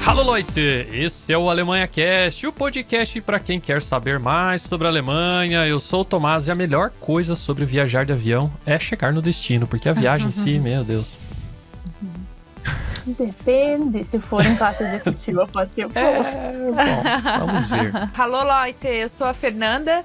Hallo Leute, esse é o Alemanha Cast, o podcast para quem quer saber mais sobre a Alemanha. Eu sou o Tomás e a melhor coisa sobre viajar de avião é chegar no destino, porque a viagem em si, meu Deus. Depende, se for em classe executiva pode ser bom. Bom, vamos ver. Hallo Leute, eu sou a Fernanda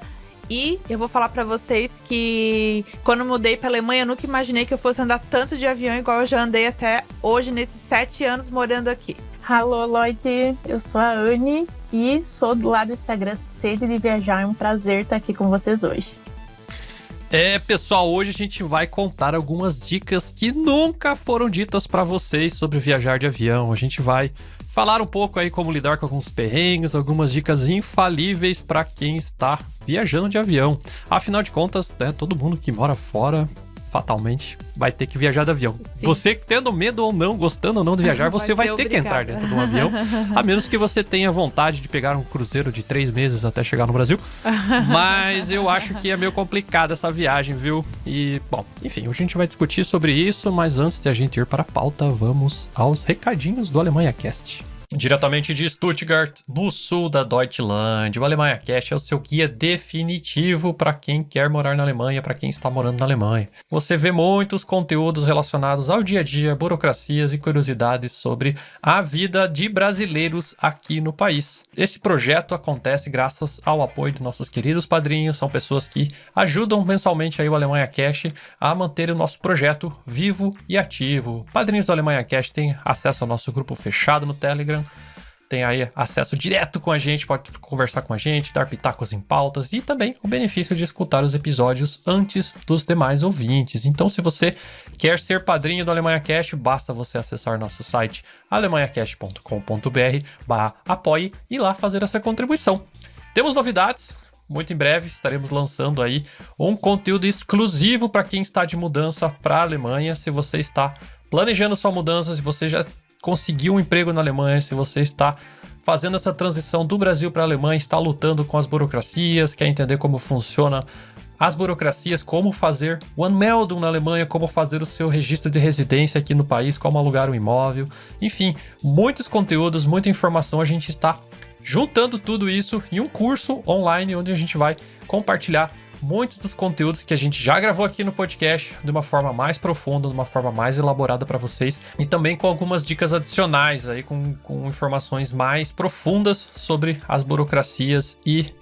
e eu vou falar pra vocês que quando mudei pra Alemanha eu nunca imaginei que eu fosse andar tanto de avião igual eu já andei até hoje nesses 7 anos morando aqui. Hallo Leute, eu sou a Anne e sou do lado do Instagram Sede de Viajar. É um prazer estar aqui com vocês hoje. Pessoal, hoje a gente vai contar algumas dicas que nunca foram ditas pra vocês sobre viajar de avião. A gente vai falar um pouco aí como lidar com alguns perrengues, algumas dicas infalíveis pra quem está viajando de avião. Afinal de contas, né, todo mundo que mora fora fatalmente vai ter que viajar de avião. Sim. Você tendo medo ou não, gostando ou não de viajar, você vai ter que entrar dentro de um avião, a menos que você tenha vontade de pegar um cruzeiro de 3 meses até chegar no Brasil. Mas eu acho que é meio complicado essa viagem, viu? E, bom, enfim, hoje a gente vai discutir sobre isso, mas antes de a gente ir para a pauta, vamos aos recadinhos do Alemanha Cast. Diretamente de Stuttgart, no sul da Deutschland, o Alemanha Cast é o seu guia definitivo para quem quer morar na Alemanha, para quem está morando na Alemanha. Você vê muitos conteúdos relacionados ao dia a dia, burocracias e curiosidades sobre a vida de brasileiros aqui no país. Esse projeto acontece graças ao apoio de nossos queridos padrinhos, são pessoas que ajudam mensalmente aí o Alemanha Cast a manter o nosso projeto vivo e ativo. Padrinhos do Alemanha Cast têm acesso ao nosso grupo fechado no Telegram, tem aí acesso direto com a gente, pode conversar com a gente, dar pitacos em pautas e também o benefício de escutar os episódios antes dos demais ouvintes. Então, se você quer ser padrinho do Alemanha Cast, basta você acessar nosso site alemanhacast.com.br/apoie e lá fazer essa contribuição. Temos novidades. Muito em breve estaremos lançando aí um conteúdo exclusivo para quem está de mudança para a Alemanha. Se você está planejando sua mudança, se você já conseguiu um emprego na Alemanha, se você está fazendo essa transição do Brasil para a Alemanha, está lutando com as burocracias, quer entender como funciona as burocracias, como fazer o Anmeldung na Alemanha, como fazer o seu registro de residência aqui no país, como alugar um imóvel, enfim, muitos conteúdos, muita informação. A gente está juntando tudo isso em um curso online onde a gente vai compartilhar muitos dos conteúdos que a gente já gravou aqui no podcast de uma forma mais profunda, de uma forma mais elaborada para vocês e também com algumas dicas adicionais aí com informações mais profundas sobre as burocracias e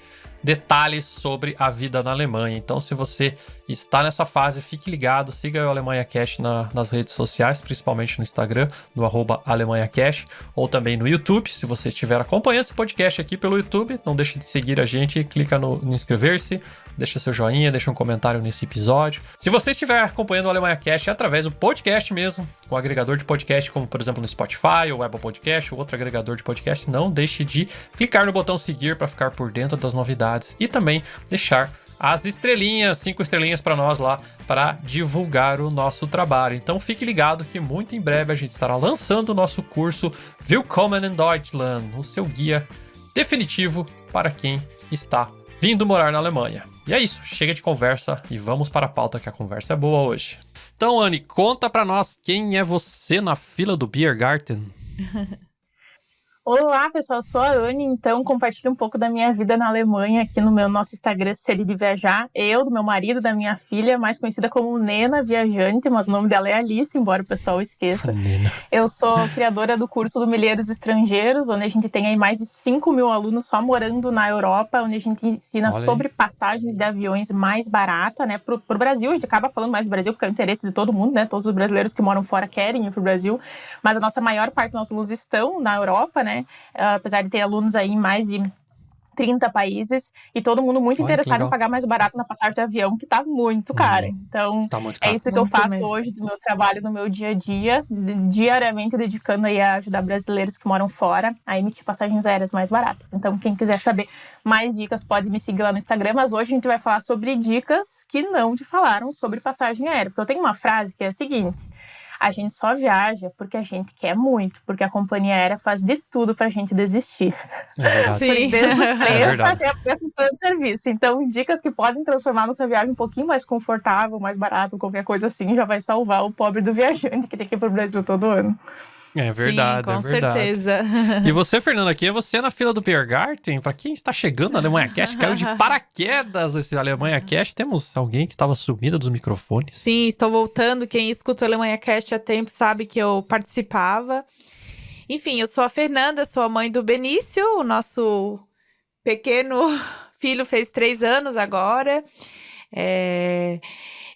detalhes sobre a vida na Alemanha. Então, se você está nessa fase, fique ligado, siga o Alemanha Cast nas redes sociais, principalmente no Instagram, no @AlemanhaCast, ou também no YouTube. Se você estiver acompanhando esse podcast aqui pelo YouTube, não deixe de seguir a gente, clica no inscrever-se, deixa seu joinha, deixa um comentário nesse episódio. Se você estiver acompanhando o Alemanha Cast através do podcast mesmo, com agregador de podcast, como por exemplo no Spotify ou Apple Podcast ou outro agregador de podcast, não deixe de clicar no botão seguir para ficar por dentro das novidades e também deixar as estrelinhas, 5 estrelinhas para nós lá, para divulgar o nosso trabalho. Então fique ligado que muito em breve a gente estará lançando o nosso curso Willkommen in Deutschland, o seu guia definitivo para quem está vindo morar na Alemanha. E é isso, chega de conversa e vamos para a pauta, que a conversa é boa hoje. Então, Anne, conta para nós quem é você na fila do Biergarten. Olá, pessoal, eu sou a Anne, então compartilho um pouco da minha vida na Alemanha aqui no nosso Instagram, Sede de Viajar. Eu, do meu marido, da minha filha, mais conhecida como Nena Viajante, mas o nome dela é Alice, embora o pessoal esqueça. Eu sou criadora do curso do Milheiros Estrangeiros, onde a gente tem aí mais de 5.000 alunos só morando na Europa, onde a gente ensina sobre passagens de aviões mais barata, né, pro Brasil. A gente acaba falando mais do Brasil porque é o interesse de todo mundo, né, todos os brasileiros que moram fora querem ir pro Brasil, mas a nossa maior parte dos nossos alunos estão na Europa, né, apesar de ter alunos aí em mais de 30 países, e todo mundo muito interessado em pagar mais barato na passagem de avião, que tá muito cara. Então, tá muito caro. É isso que eu faço hoje do meu trabalho, no meu dia a dia, diariamente dedicando aí a ajudar brasileiros que moram fora a emitir passagens aéreas mais baratas. Então, quem quiser saber mais dicas, pode me seguir lá no Instagram, mas hoje a gente vai falar sobre dicas que não te falaram sobre passagem aérea, porque eu tenho uma frase que é a seguinte: a gente só viaja porque a gente quer muito, porque a companhia aérea faz de tudo pra gente desistir. É verdade. Sim. Desde o preço até a prestação de serviço. Então, dicas que podem transformar a nossa viagem um pouquinho mais confortável, mais barato, qualquer coisa assim, já vai salvar o pobre do viajante que tem que ir pro Brasil todo ano. É verdade, Sim, com é verdade. certeza. E você, Fernanda, aqui é você na fila do Biergarten. Pra quem está chegando na Alemanha Cast, caiu de paraquedas esse Alemanha Cast. Temos alguém que estava sumida dos microfones. Sim, estou voltando. Quem escuta o Alemanha Cast há tempo sabe que eu participava. Enfim, eu sou a Fernanda, sou a mãe do Benício, o nosso pequeno filho fez 3 anos agora.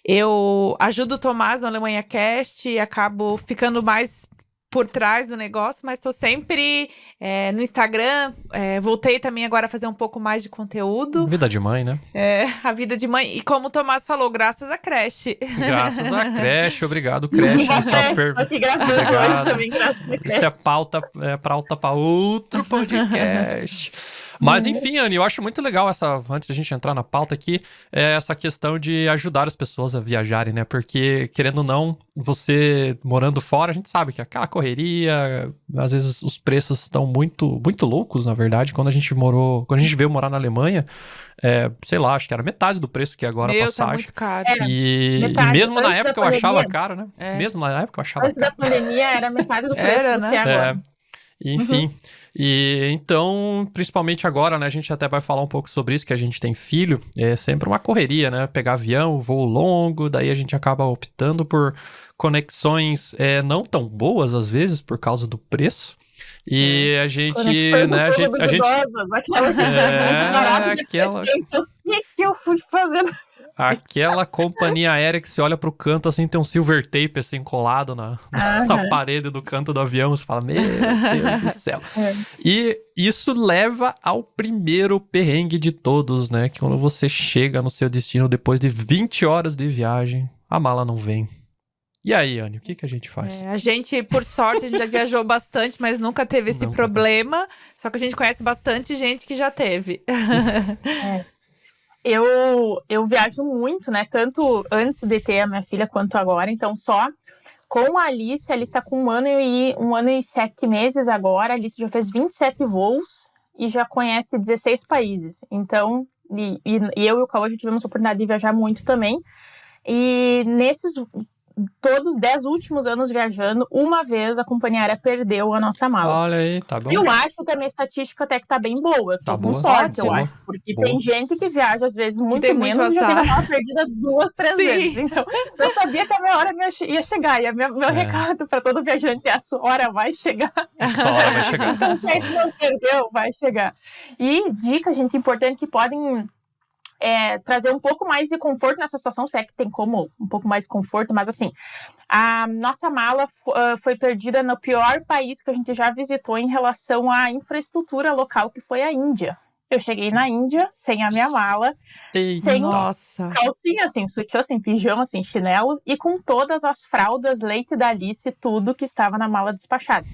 Eu ajudo o Tomás no Alemanha Cast e acabo ficando mais por trás do negócio, mas estou sempre no Instagram. Voltei também agora a fazer um pouco mais de conteúdo. Vida de mãe, né? A vida de mãe. E como o Tomás falou, graças à creche. Graças à creche, obrigado, creche. Tô aqui gravando hoje também, graças à creche. Isso é pauta para outro podcast. Mas enfim, Anny, eu acho muito legal antes da gente entrar na pauta aqui, essa questão de ajudar as pessoas a viajarem, né? Porque, querendo ou não, você morando fora, a gente sabe que aquela correria, às vezes os preços estão muito, muito loucos, na verdade. Quando a gente veio morar na Alemanha, sei lá, acho que era metade do preço que agora a Tá passagem. muito caro. E mesmo na época eu achava caro, né? Mesmo na época eu achava Antes caro. da pandemia era metade do preço Era, do né? que é agora. Enfim, e então, principalmente agora, né, a gente até vai falar um pouco sobre isso, que a gente tem filho, é sempre uma correria, né, pegar avião, voo longo, daí a gente acaba optando por conexões não tão boas, às vezes, por causa do preço, e a gente, Conexões né, a gente... aquelas muito baratas, aquela... o que eu fui fazer? Aquela companhia aérea que você olha pro canto, assim, tem um silver tape, assim, colado na parede do canto do avião. Você fala, meu Deus do céu. E isso leva ao primeiro perrengue de todos, né? Que quando você chega no seu destino depois de 20 horas de viagem, a mala não vem. E aí, Anny, o que a gente faz? A gente, por sorte, a gente já viajou bastante, mas nunca teve esse problema. Só que a gente conhece bastante gente que já teve. Eu viajo muito, né? Tanto antes de ter a minha filha quanto agora. Então, só com a Alice está com 1 ano e 7 meses agora. A Alice já fez 27 voos e já conhece 16 países. Então, e eu e o Cauã já tivemos a oportunidade de viajar muito também. E nesses todos os 10 últimos anos viajando, uma vez a companhia aérea perdeu a nossa mala. Olha aí, tá bom. Eu acho que a minha estatística até que tá bem boa. Tá com boa. sorte, Ótimo. eu acho. Porque Boa. tem gente que viaja, às vezes, muito tem muito menos e já teve a azar. mala perdida 2, 3 Sim. vezes. Então, eu sabia que a minha hora ia chegar. E meu recado pra todo viajante é: a sua hora vai chegar. Sua hora vai chegar. Então, se a gente não perdeu, vai chegar. E dicas, gente, importante que podem trazer um pouco mais de conforto nessa situação, se é que tem como um pouco mais de conforto, mas assim, a nossa mala foi perdida no pior país que a gente já visitou em relação à infraestrutura local, que foi a Índia. Eu cheguei na Índia sem a minha mala, sem Nossa. calcinha, assim, sutiã, sem pijama, sem chinelo, e com todas as fraldas, leite da Alice, tudo que estava na mala despachada.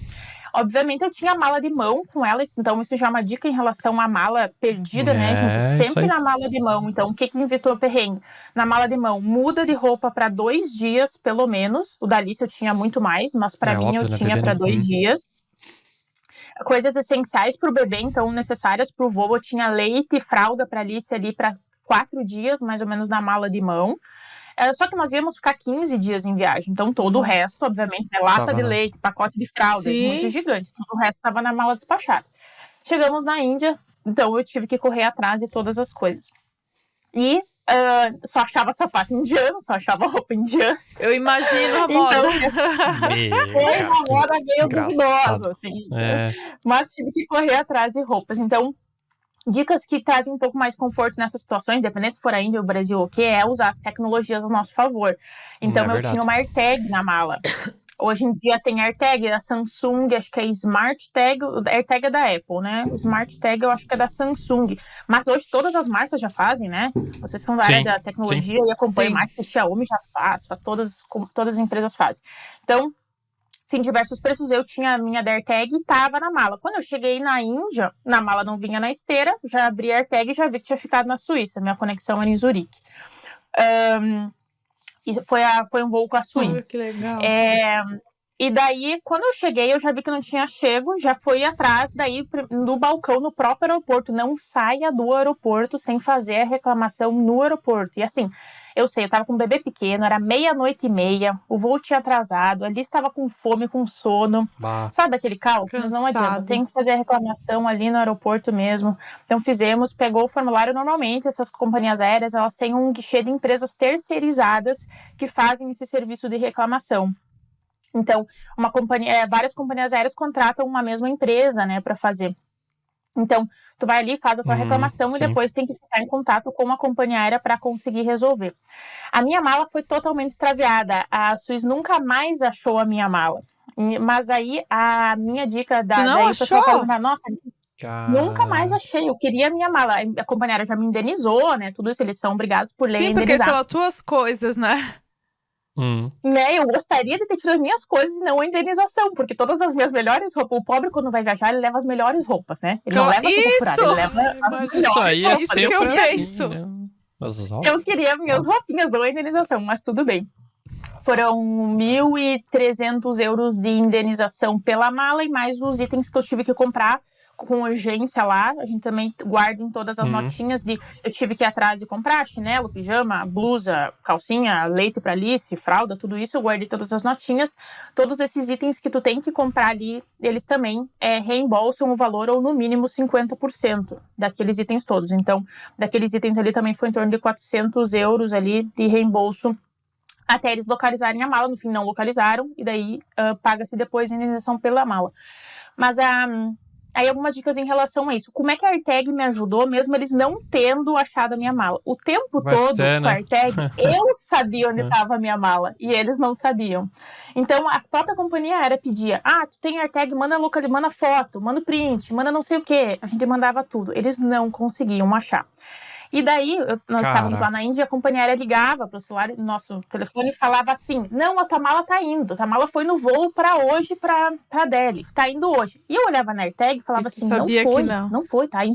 Obviamente, eu tinha mala de mão com ela, então isso já é uma dica em relação à mala perdida, né, gente? Sempre na mala de mão. Então, o que evitou o perrengue? Na mala de mão, muda de roupa para 2 dias, pelo menos. O da Alice eu tinha muito mais, mas para mim eu tinha para 2 dias. Coisas essenciais para o bebê, então, necessárias para o voo. Eu tinha leite e fralda para Alice ali para 4 dias, mais ou menos, na mala de mão. Só que nós íamos ficar 15 dias em viagem. Então, todo o resto, obviamente, né, lata de leite, pacote de fralda, muito gigante. Todo o resto estava na mala despachada. Chegamos na Índia, então eu tive que correr atrás de todas as coisas. E só achava sapato indiano, só achava roupa indiana. Eu imagino a moda. Então, foi uma moda meio duvidosa, assim. Mas tive que correr atrás de roupas. Então, dicas que trazem um pouco mais conforto nessas situações, independente se for a Índia ou o Brasil, o que é usar as tecnologias a nosso favor. Então, eu tinha uma AirTag na mala. Hoje em dia tem AirTag da Samsung, acho que é Smart Tag, AirTag é da Apple, né? O Smart Tag eu acho que é da Samsung. Mas hoje todas as marcas já fazem, né? Vocês são da área da tecnologia e acompanham mais, que a Xiaomi já faz todas as empresas fazem. Então, tem diversos preços. Eu tinha a minha da AirTag e tava na mala. Quando eu cheguei na Índia, na mala não vinha na esteira, já abri a AirTag e já vi que tinha ficado na Suíça. Minha conexão era em Zurique. E foi um voo com a Suíça. Que legal. E daí, quando eu cheguei, eu já vi que não tinha chego, já fui atrás, daí do balcão no próprio aeroporto. Não saia do aeroporto sem fazer a reclamação no aeroporto. E assim, Eu sei, eu tava com um bebê pequeno, era 00:30, o voo tinha atrasado, ali estava com fome, com sono. Bah. Sabe aquele caos? Mas não adianta, Cansado. tem que fazer a reclamação ali no aeroporto mesmo. Então fizemos, pegou o formulário. Normalmente essas companhias aéreas, elas têm um guichê de empresas terceirizadas que fazem esse serviço de reclamação. Então, várias companhias aéreas contratam uma mesma empresa, né, para fazer. Então, tu vai ali, faz a tua reclamação sim. e depois tem que ficar em contato com a companhia aérea para conseguir resolver. A minha mala foi totalmente extraviada. A Suíça nunca mais achou a minha mala. Mas aí, a minha dica Tu não daí o pessoal achou? pergunta, nossa, nunca mais achei. Eu queria a minha mala. A companhia aérea já me indenizou, né? Tudo isso, eles são obrigados por lei a Sim, porque indenizar. são as tuas coisas, né? Né, eu gostaria de ter tido as minhas coisas e não a indenização, porque todas as minhas melhores roupas, o pobre quando vai viajar, ele leva as melhores roupas, né? Ele não leva as roupas furadas, ele leva as Mas melhores isso aí é roupas. sempre que eu assim, penso. né? Mas, ó, Eu queria minhas roupinhas, não a indenização, mas tudo bem. Foram 1.300 euros de indenização pela mala e mais os itens que eu tive que comprar com urgência lá. A gente também guarda em todas as notinhas eu tive que ir atrás e comprar chinelo, pijama, blusa, calcinha, leite para Alice, fralda, tudo isso. Eu guardei todas as notinhas. Todos esses itens que tu tem que comprar ali, eles também reembolsam o valor ou no mínimo 50% daqueles itens todos. Então, daqueles itens ali também foi em torno de 400 euros ali de reembolso até eles localizarem a mala. No fim, não localizaram, e daí paga-se depois a indenização pela mala. Mas aí algumas dicas em relação a isso. Como é que a AirTag me ajudou, mesmo eles não tendo achado a minha mala? O tempo todo, com a AirTag, eu sabia onde estava a minha mala, e eles não sabiam. Então, a própria companhia aérea pedia, tu tem AirTag, manda foto, manda print, manda não sei o quê. A gente mandava tudo. Eles não conseguiam achar. E daí, nós estávamos lá na Índia, a companhia aérea ligava para o celular, nosso telefone, e falava assim, não, a tua mala tá indo, a tua mala foi no voo para hoje, para Delhi, tá indo hoje. E eu olhava na AirTag e falava assim, não foi, tá em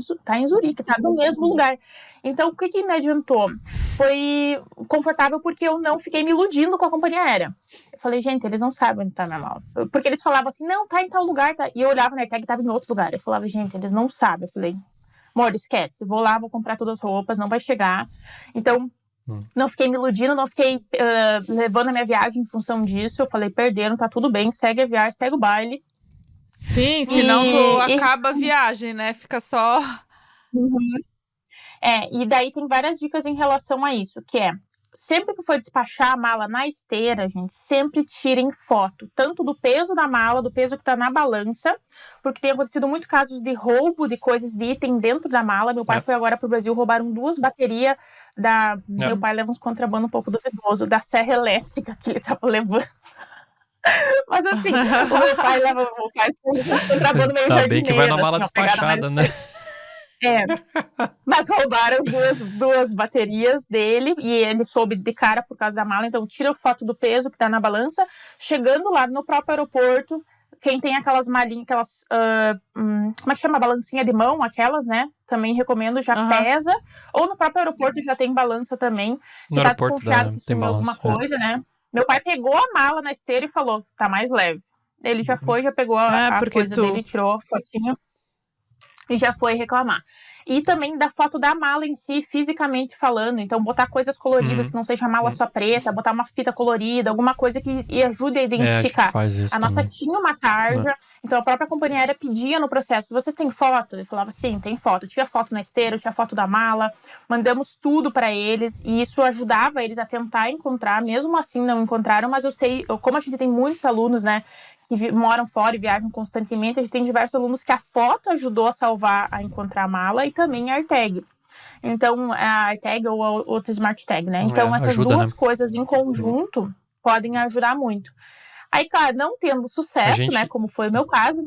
Zurique, tá no mesmo lugar. Então, o que me adiantou? Foi confortável porque eu não fiquei me iludindo com a companhia aérea. Eu falei, gente, eles não sabem onde tá a minha mala. Porque eles falavam assim, não, tá em tal lugar, tá. E eu olhava na AirTag e tava em outro lugar. Eu falava, gente, eles não sabem. Eu falei, amor, esquece, vou lá, vou comprar todas as roupas, não vai chegar. Então, não fiquei me iludindo, não fiquei levando a minha viagem em função disso. Eu falei, perderam, tá tudo bem, segue a viagem, segue o baile. Sim, senão tu acaba a viagem, né? Fica só... E daí tem várias dicas em relação a isso, que é, sempre que for despachar a mala na esteira, gente, sempre tirem foto, tanto do peso da mala, do peso que tá na balança, porque tem acontecido muito casos de roubo de coisas, de item dentro da mala. Meu pai foi agora pro Brasil, roubaram 2 baterias meu pai leva uns contrabando um pouco duvidoso, da serra elétrica que ele tava levando. Mas assim, o meu pai leva uns contrabando meio jardineiro. Tá bem que vai na mala assim, despachada, né? Mas roubaram 2 baterias dele e ele soube de cara por causa da mala. Então tira foto do peso que tá na balança. Chegando lá no próprio aeroporto, quem tem aquelas malinhas, como é que chama? Balancinha de mão, aquelas, né? Também recomendo, já pesa. Ou no próprio aeroporto já tem balança também. Se tá desconfiado que sumiu alguma coisa, né? Meu pai pegou a mala na esteira e falou, tá mais leve. Ele já já pegou a coisa dele, tirou a fotinha e já foi reclamar. E também da foto da mala em si, fisicamente falando. Então, botar coisas coloridas, que não seja a mala só preta, botar uma fita colorida, alguma coisa que ajude a identificar. A nossa tinha uma tarja, então a própria companhia aérea pedia no processo, vocês têm foto? Eu falava, sim, tem foto. Eu tinha foto na esteira, eu tinha foto da mala, mandamos tudo para eles, e isso ajudava eles a tentar encontrar, mesmo assim não encontraram, mas eu sei, como a gente tem muitos alunos, né, que moram fora e viajam constantemente, a gente tem diversos alunos que a foto ajudou a salvar, a encontrar a mala, e também a AirTag. Então, a AirTag ou a outra Smart Tag, né? Então, essas duas coisas em conjunto podem ajudar muito. Aí, claro, não tendo sucesso, né, como foi o meu caso,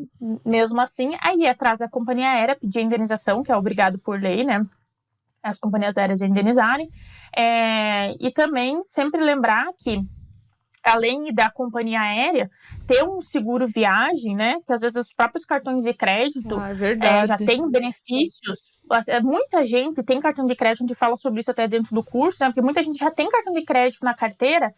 mesmo assim, aí atrás da companhia aérea pedir a indenização, que é obrigado por lei, né? As companhias aéreas a indenizarem. E também sempre lembrar que, além da companhia aérea, ter um seguro viagem, né? Que às vezes os próprios cartões de crédito já têm benefícios. Muita gente tem cartão de crédito, a gente fala sobre isso até dentro do curso, né? Porque muita gente já tem cartão de crédito na carteira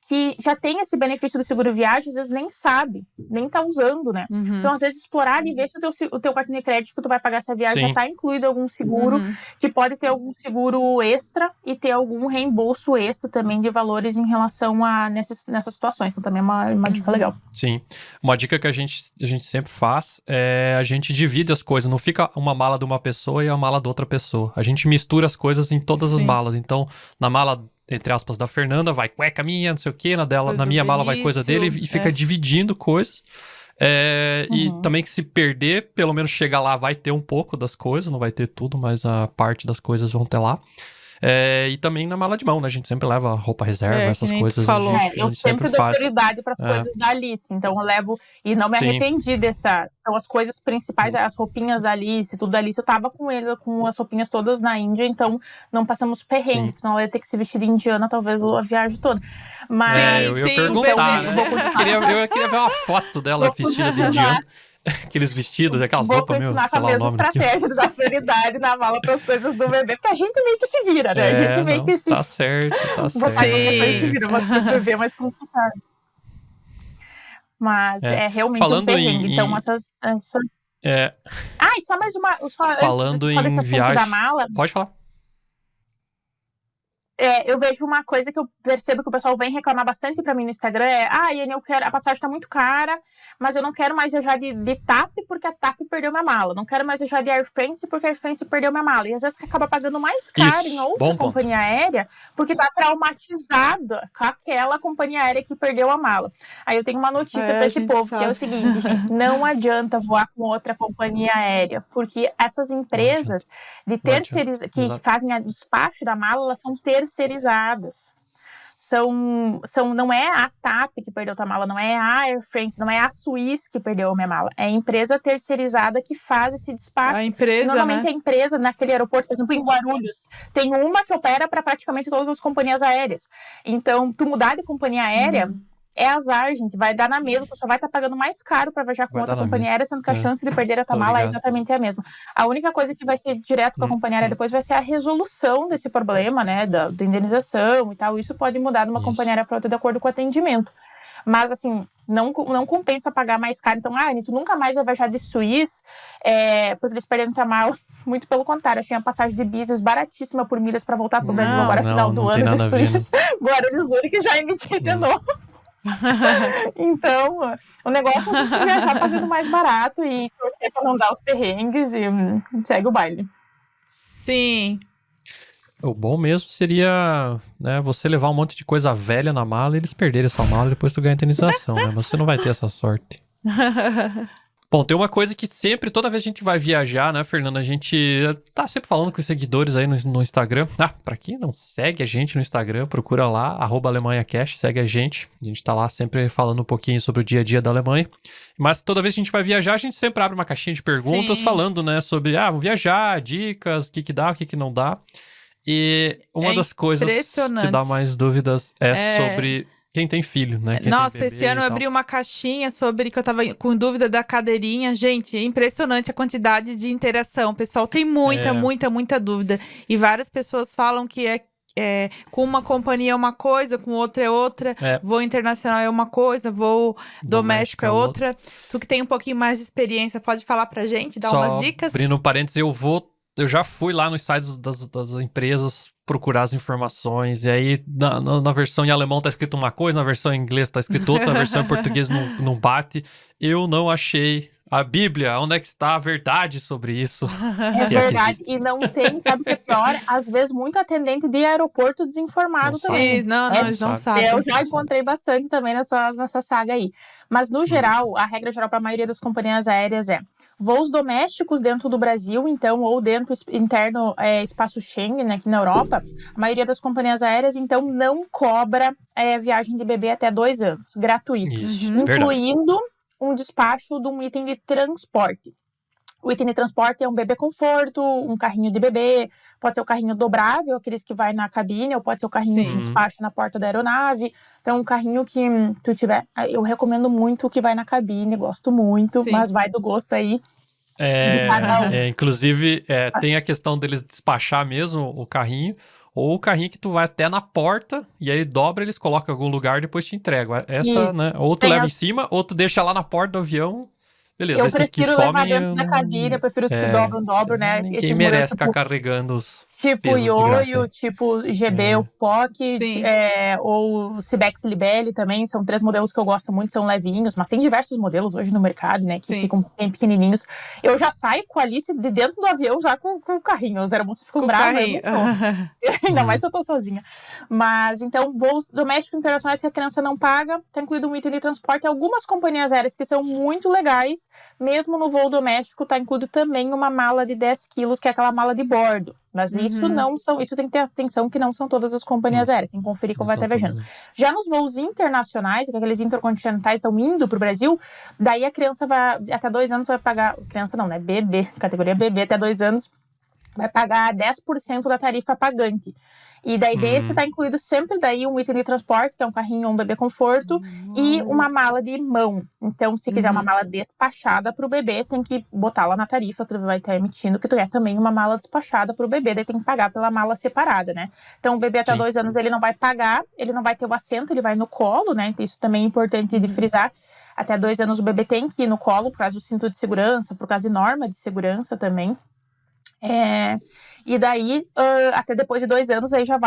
que já tem esse benefício do seguro viagem, às vezes nem sabe, nem tá usando, né? Então, às vezes, explorar e ver se o teu cartão de crédito que tu vai pagar essa viagem Sim. já tá incluído algum seguro, que pode ter algum seguro extra e ter algum reembolso extra também de valores em relação a nessas situações. Então, também é uma dica legal. Sim. Uma dica que a gente sempre faz é a gente divide as coisas. Não fica uma mala de uma pessoa e a mala de outra pessoa. A gente mistura as coisas em todas as malas. Então, na mala, entre aspas, da Fernanda, vai cueca minha, não sei o quê. Na minha mala vai coisa dele e fica dividindo coisas. E também que se perder, pelo menos chegar lá, vai ter um pouco das coisas. Não vai ter tudo, mas a parte das coisas vão ter lá. E também na mala de mão, né? A gente sempre leva roupa reserva, essas coisas. Falou. A gente Eu sempre dou faz. prioridade para as coisas da Alice. Então, eu levo... E não me arrependi dessa... Então, as coisas principais, as roupinhas da Alice, tudo da Alice, eu tava com ele, com as roupinhas todas na Índia. Então, não passamos perrengue. Senão ela ia ter que se vestir de indiana, talvez, a viagem toda. Mas... eu ia perguntar, né? Eu queria ver uma foto dela vestida de indiana. Aqueles vestidos, aquelas roupas, meu. Vou continuar com a mesma estratégia da prioridade na mala para as coisas do bebê, porque a gente meio que se vira, né? A gente meio que se... Tá certo, tá certo. Se vira, mas pro bebê é mais complicado. Mas é realmente um perrengue. Então, essas... e só mais uma... Falando em viagem... da mala, pode falar. Eu vejo uma coisa que eu percebo que o pessoal vem reclamar bastante pra mim no Instagram, Iane, a passagem tá muito cara, mas eu não quero mais viajar de TAP porque a TAP perdeu minha mala. Não quero mais viajar de Air France porque a Air France perdeu minha mala. E às vezes você acaba pagando mais caro em outra companhia aérea porque tá traumatizada com aquela companhia aérea que perdeu a mala. Aí eu tenho uma notícia pra esse povo, que é o seguinte, gente, não adianta voar com outra companhia aérea, porque essas empresas de que fazem a despacho da mala, elas são terceirizadas. Não é a TAP que perdeu a tua mala, não é a Air France, não é a Swiss que perdeu a minha mala. É a empresa terceirizada que faz esse despacho. A empresa, normalmente a empresa naquele aeroporto, por exemplo, em Guarulhos, tem uma que opera para praticamente todas as companhias aéreas. Então, tu mudar de companhia aérea é azar, gente. Vai dar na mesma, tu só vai estar pagando mais caro para viajar com outra companhia aérea, sendo que a chance de perder a tua mala é exatamente a mesma. A única coisa que vai ser direto com a companhia aérea depois vai ser a resolução desse problema, né, da indenização e tal. Isso pode mudar de uma companhia aérea para outra de acordo com o atendimento. Mas, assim, não compensa pagar mais caro. Então, tu nunca mais vai viajar de Suíça porque eles perderam tua mala. Muito pelo contrário. Achei uma passagem de business baratíssima por milhas para voltar pro Brasil agora, final do ano, de Suíça. Guarulhos Zurique já emitiu de novo. Então, o negócio é você viajar pagando mais barato e torcer pra não dar os perrengues e segue o baile. Sim. O bom mesmo seria, né, você levar um monte de coisa velha na mala e eles perderem sua mala e depois tu ganha a indenização, né? Mas você não vai ter essa sorte. Bom, tem uma coisa que sempre, toda vez que a gente vai viajar, né, Fernanda, a gente tá sempre falando com os seguidores aí no Instagram. Pra quem não segue a gente no Instagram, procura lá, @AlemanhaCast, segue a gente. A gente tá lá sempre falando um pouquinho sobre o dia a dia da Alemanha. Mas toda vez que a gente vai viajar, a gente sempre abre uma caixinha de perguntas falando, né, sobre, vou viajar, dicas, o que dá, o que não dá. E uma das coisas que dá mais dúvidas é sobre... quem tem filho, né? Nossa, esse ano eu abri uma caixinha sobre que eu tava com dúvida da cadeirinha. Gente, é impressionante a quantidade de interação. O pessoal tem muita dúvida. E várias pessoas falam que com uma companhia é uma coisa, com outra é outra. Voo internacional é uma coisa, voo doméstico é outra. Tu que tem um pouquinho mais de experiência, pode falar pra gente, dar umas dicas? Abrindo parênteses, eu já fui lá nos sites das empresas procurar as informações, e aí na versão em alemão tá escrito uma coisa, na versão em inglês tá escrito outra, na versão em português não bate. Eu não achei a Bíblia, onde é que está a verdade sobre isso? É verdade, e não tem, sabe o que é pior? Às vezes muito atendente de aeroporto desinformado também. Eles não sabem. Eu já encontrei bastante também nessa saga aí. Mas no geral, a regra geral para a maioria das companhias aéreas é voos domésticos dentro do Brasil, então, ou dentro interno espaço Schengen, aqui na Europa, a maioria das companhias aéreas, então, não cobra viagem de bebê até 2 anos, gratuito. Isso, incluindo um despacho de um item de transporte. O item de transporte é um bebê conforto, um carrinho de bebê, pode ser o carrinho dobrável, aqueles que vai na cabine, ou pode ser o carrinho de despacho na porta da aeronave. Então, um carrinho que tu tiver... Eu recomendo muito o que vai na cabine, gosto muito, mas vai do gosto aí. Inclusive, tem a questão deles despachar mesmo o carrinho. ou o carrinho que tu vai até na porta, e aí dobra, eles colocam em algum lugar e depois te entregam. Essa, Isso. né? Ou tu Tem leva em as- cima, ou tu deixa lá na porta do avião. Beleza, Eu esses que prefiro levar somem... dentro da cabine, eu prefiro os que dobram, né? Ninguém Esses merece modelos, ficar carregando os tipo pesos de graça Yoyo, aí. tipo GB, o Pocket, Sim. ou o Cibex Libelli também, são 3 modelos que eu gosto muito, são levinhos, mas tem diversos modelos hoje no mercado, né, que Sim. ficam bem pequenininhos. Eu já saio com a Alice de dentro do avião, já com o carrinho, os aeromoços ficam Com bravos, eu carrinho. não tô. Ainda mais se eu tô sozinha. Mas, então, voos domésticos internacionais que a criança não paga, tá incluído um item de transporte, algumas companhias aéreas que são muito legais, mesmo no voo doméstico, tá incluído também uma mala de 10 quilos, que é aquela mala de bordo. Mas isso isso tem que ter atenção que não são todas as companhias aéreas, tem que conferir como vai estar viajando. Já nos voos internacionais, que aqueles intercontinentais estão indo pro Brasil, daí a criança vai, até 2 anos vai pagar, criança não, né, bebê, categoria bebê, até 2 anos, vai pagar 10% da tarifa pagante. E daí desse tá incluído sempre daí um item de transporte, que é um carrinho ou um bebê conforto, e uma mala de mão. Então, se quiser uma mala despachada pro bebê, tem que botar lá na tarifa que ele vai estar emitindo, que tu quer também uma mala despachada pro bebê, daí tem que pagar pela mala separada, né? Então, o bebê até 2 anos, ele não vai pagar, ele não vai ter o assento, ele vai no colo, né? Então, isso também é importante de frisar. Até 2 anos o bebê tem que ir no colo, por causa do cinto de segurança, por causa de norma de segurança também. E daí, até depois de 2 anos, aí já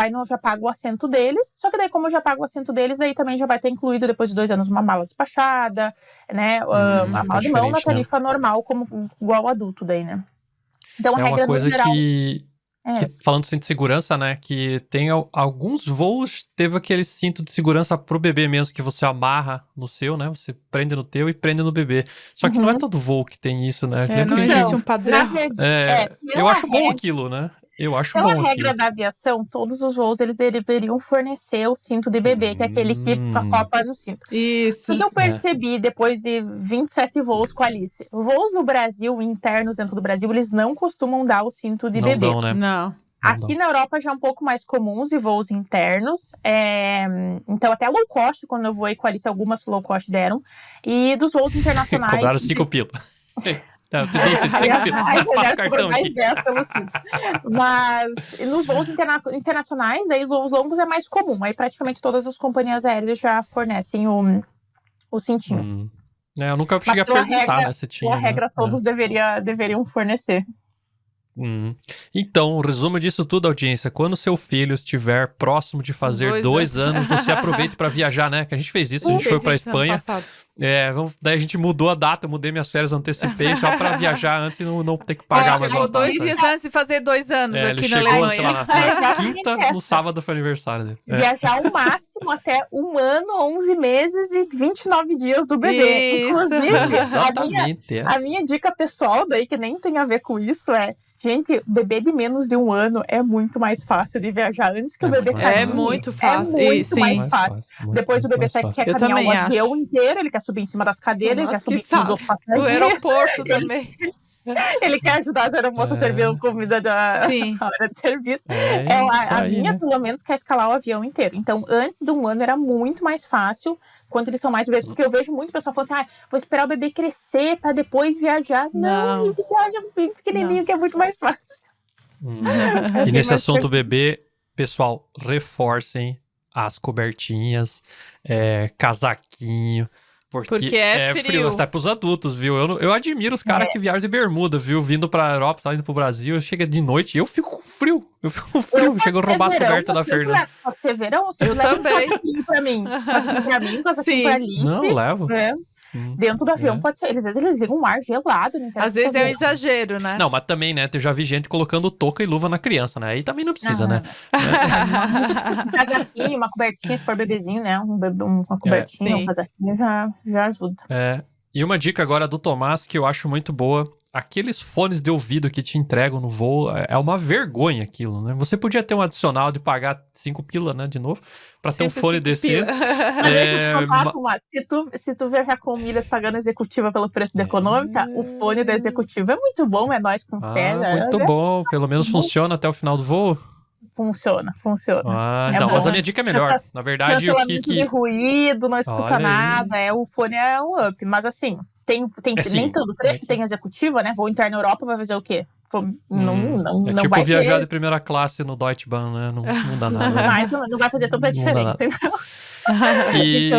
paga o assento deles. Só que daí, como eu já pago o assento deles, aí também já vai ter incluído, depois de 2 anos, uma mala despachada, né? Uma mala de mão na tarifa normal, igual adulto daí, né? Então, a É regra uma coisa no geral... falando de cinto de segurança, né? Que tem alguns voos, teve aquele cinto de segurança pro bebê mesmo, que você amarra no seu, né? Você prende no teu e prende no bebê. Só que não é todo voo que tem isso, né? Não existe um padrão. Eu acho bom aquilo, né? Eu acho bom Pela regra aquilo. da aviação, todos os voos eles deveriam fornecer o cinto de bebê, que é aquele que acopla no cinto. Isso. O que eu percebi depois de 27 voos com a Alice? Voos no Brasil, internos dentro do Brasil, eles não costumam dar o cinto de bebê. Não, né? Não. Aqui na Europa já é um pouco mais comum os voos internos. Então, até low cost, quando eu voei com a Alice, algumas low cost deram. E dos voos internacionais... Cobraram 5 pila. Não, tu disse 5 pila. Passa o cartão mais aqui. 10 pelo cinto. Mas nos voos internacionais, aí os voos longos é mais comum. Aí praticamente todas as companhias aéreas já fornecem o cintinho. Eu nunca cheguei a perguntar, né, se tinha. Pela regra, todos deveriam fornecer. Então, o resumo disso tudo, audiência, quando seu filho estiver próximo de fazer 2 anos, você aproveita pra viajar, né? Que a gente fez isso, a gente foi pra Espanha. Daí a gente mudou a data, eu mudei minhas férias, antecipei só pra viajar antes e não ter que pagar mais uma Chegou 2 taxa. dias antes de fazer 2 anos aqui na chegou, Alemanha. sei lá, na quinta, no sábado foi aniversário dele. Viajar o máximo até 1 ano, 11 meses e 29 dias do bebê. Isso. Inclusive, Exatamente, a minha dica pessoal daí, que nem tem a ver com isso, gente, bebê de menos de 1 ano é muito mais fácil de viajar antes que o bebê caminhe. É muito fácil. É muito mais Sim. fácil. Depois o bebê quer Eu caminhar também o acho. avião inteiro, ele quer subir em cima das cadeiras, ele quer subir em cima dos Do passageiros. aeroporto também. Ele quer ajudar as aeromoças a servir a comida da hora de serviço. A minha, pelo menos, quer escalar o avião inteiro. Então, antes de 1 ano, era muito mais fácil, quando eles são mais bebês. Porque eu vejo muito pessoal falando assim, vou esperar o bebê crescer pra depois viajar. Não, a gente viaja bem pequenininho, que é muito mais fácil. E nesse assunto bebê, pessoal, reforcem as cobertinhas, casaquinho, porque é frio. Tá pros adultos, viu? Eu admiro os caras que viajam de bermuda, viu? Vindo pra Europa, tá indo pro Brasil, chega de noite e eu fico com frio. Chega a roubar as cobertas da Fernanda. Pode ser verão, você Eu leva também. um casaquinho pra mim. Um casaquinho pra Alice. Não, levo. Dentro do avião pode ser. Às vezes eles ligam um ar gelado. Às vezes é um exagero, né? Não, mas também, né? Eu já vi gente colocando touca e luva na criança, né? Aí também não precisa, né? Um casaquinho, uma cobertinha, se for bebezinho, né? Uma cobertinha, um casaquinho já ajuda. E uma dica agora do Tomás que eu acho muito boa. Aqueles fones de ouvido que te entregam no voo, é uma vergonha aquilo, né? Você podia ter um adicional de pagar 5 pila, né, de novo, pra ter um fone desse. Mas deixa eu te contar, Tomás, se tu viajar com milhas pagando executiva pelo preço da econômica, o fone da executiva é muito bom, é nós com fé. Muito bom, pelo menos funciona até o final do voo. Funciona. Mas a minha dica é melhor. Na verdade, cancelamento de ruído, não escuta nada, o fone é um up, mas assim... nem todo trecho tem executiva, né? Voo interno Europa vai fazer o quê? pô, não tipo vai viajar ter. de primeira classe no Deutsche Bahn, né? Não dá nada. Né? Mas não vai fazer tanta Não dá diferença, então.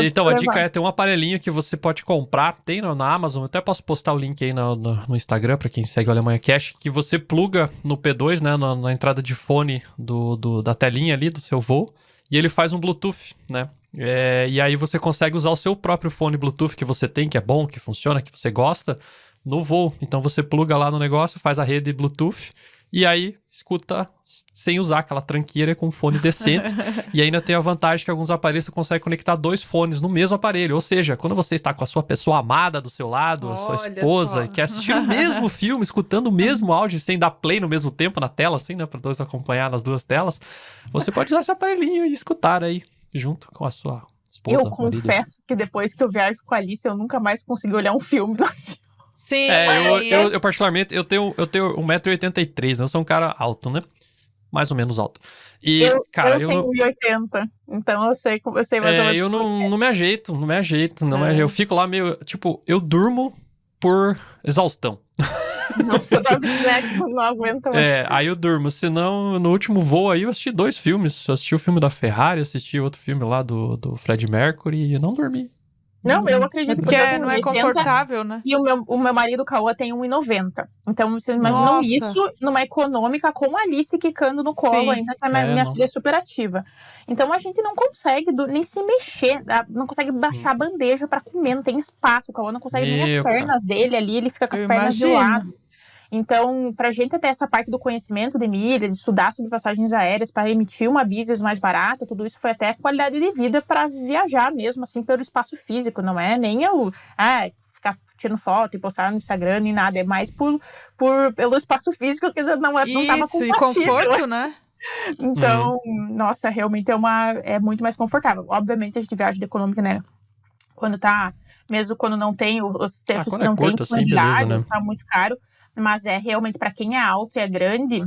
Então, a dica é ter um aparelhinho que você pode comprar, tem na Amazon, eu até posso postar o link aí no Instagram, pra quem segue o Alemanha Cash, que você pluga no P2, né, na entrada de fone da telinha ali, do seu voo, e ele faz um Bluetooth, né? E aí você consegue usar o seu próprio fone Bluetooth que você tem, que é bom, que funciona, que você gosta, no voo. Então você pluga lá no negócio, faz a rede Bluetooth, e aí escuta sem usar aquela tranqueira com fone decente. E ainda tem a vantagem que alguns aparelhos você consegue conectar 2 fones no mesmo aparelho. Ou seja, quando você está com a sua pessoa amada do seu lado, a sua esposa, quer assistir o mesmo filme, escutando o mesmo áudio, sem dar play no mesmo tempo na tela, assim, né? Para dois acompanhar nas 2 telas, você pode usar esse aparelhinho e escutar aí, junto com a sua esposa. Eu confesso que depois que eu viajo com a Alice, eu nunca mais consegui olhar um filme. Sim. Eu particularmente, eu tenho 1,83 m, né? Eu sou um cara alto, né? Mais ou menos alto. E, eu não... tenho 1,80 m, então eu sei mais ou menos. Eu não me ajeito. Eu fico lá meio, tipo, eu durmo por exaustão. Nossa, não aguenta mais. Aí eu durmo. Senão, no último voo aí, eu assisti 2 filmes. Eu assisti o filme da Ferrari, assisti outro filme lá do Fred Mercury e eu não dormi. Não, eu acredito porque eu tenho não é 1,80 m, confortável, né? E o meu marido, o Cauã, tem 1,90 m. Então, vocês imaginam isso numa econômica com a Alice quicando no colo ainda, que a minha filha é super ativa. Então, a gente não consegue nem se mexer, não consegue baixar a bandeja pra comer, não tem espaço. O Cauã não consegue nem as pernas dele ali, ele fica com as pernas de lado. Então, pra gente ter essa parte do conhecimento de milhas, estudar sobre passagens aéreas para emitir uma business mais barata, tudo isso foi até qualidade de vida para viajar mesmo, assim, pelo espaço físico, não é nem ficar tirando foto e postar no Instagram nem nada, é mais pelo espaço físico que não tava compatível. E conforto, né? Então, nossa, realmente é muito mais confortável. Obviamente, a gente viaja de econômica, né? Mesmo quando não tem os textos que não tem disponibilidade, assim, tá muito caro. Mas realmente, para quem é alto e é grande,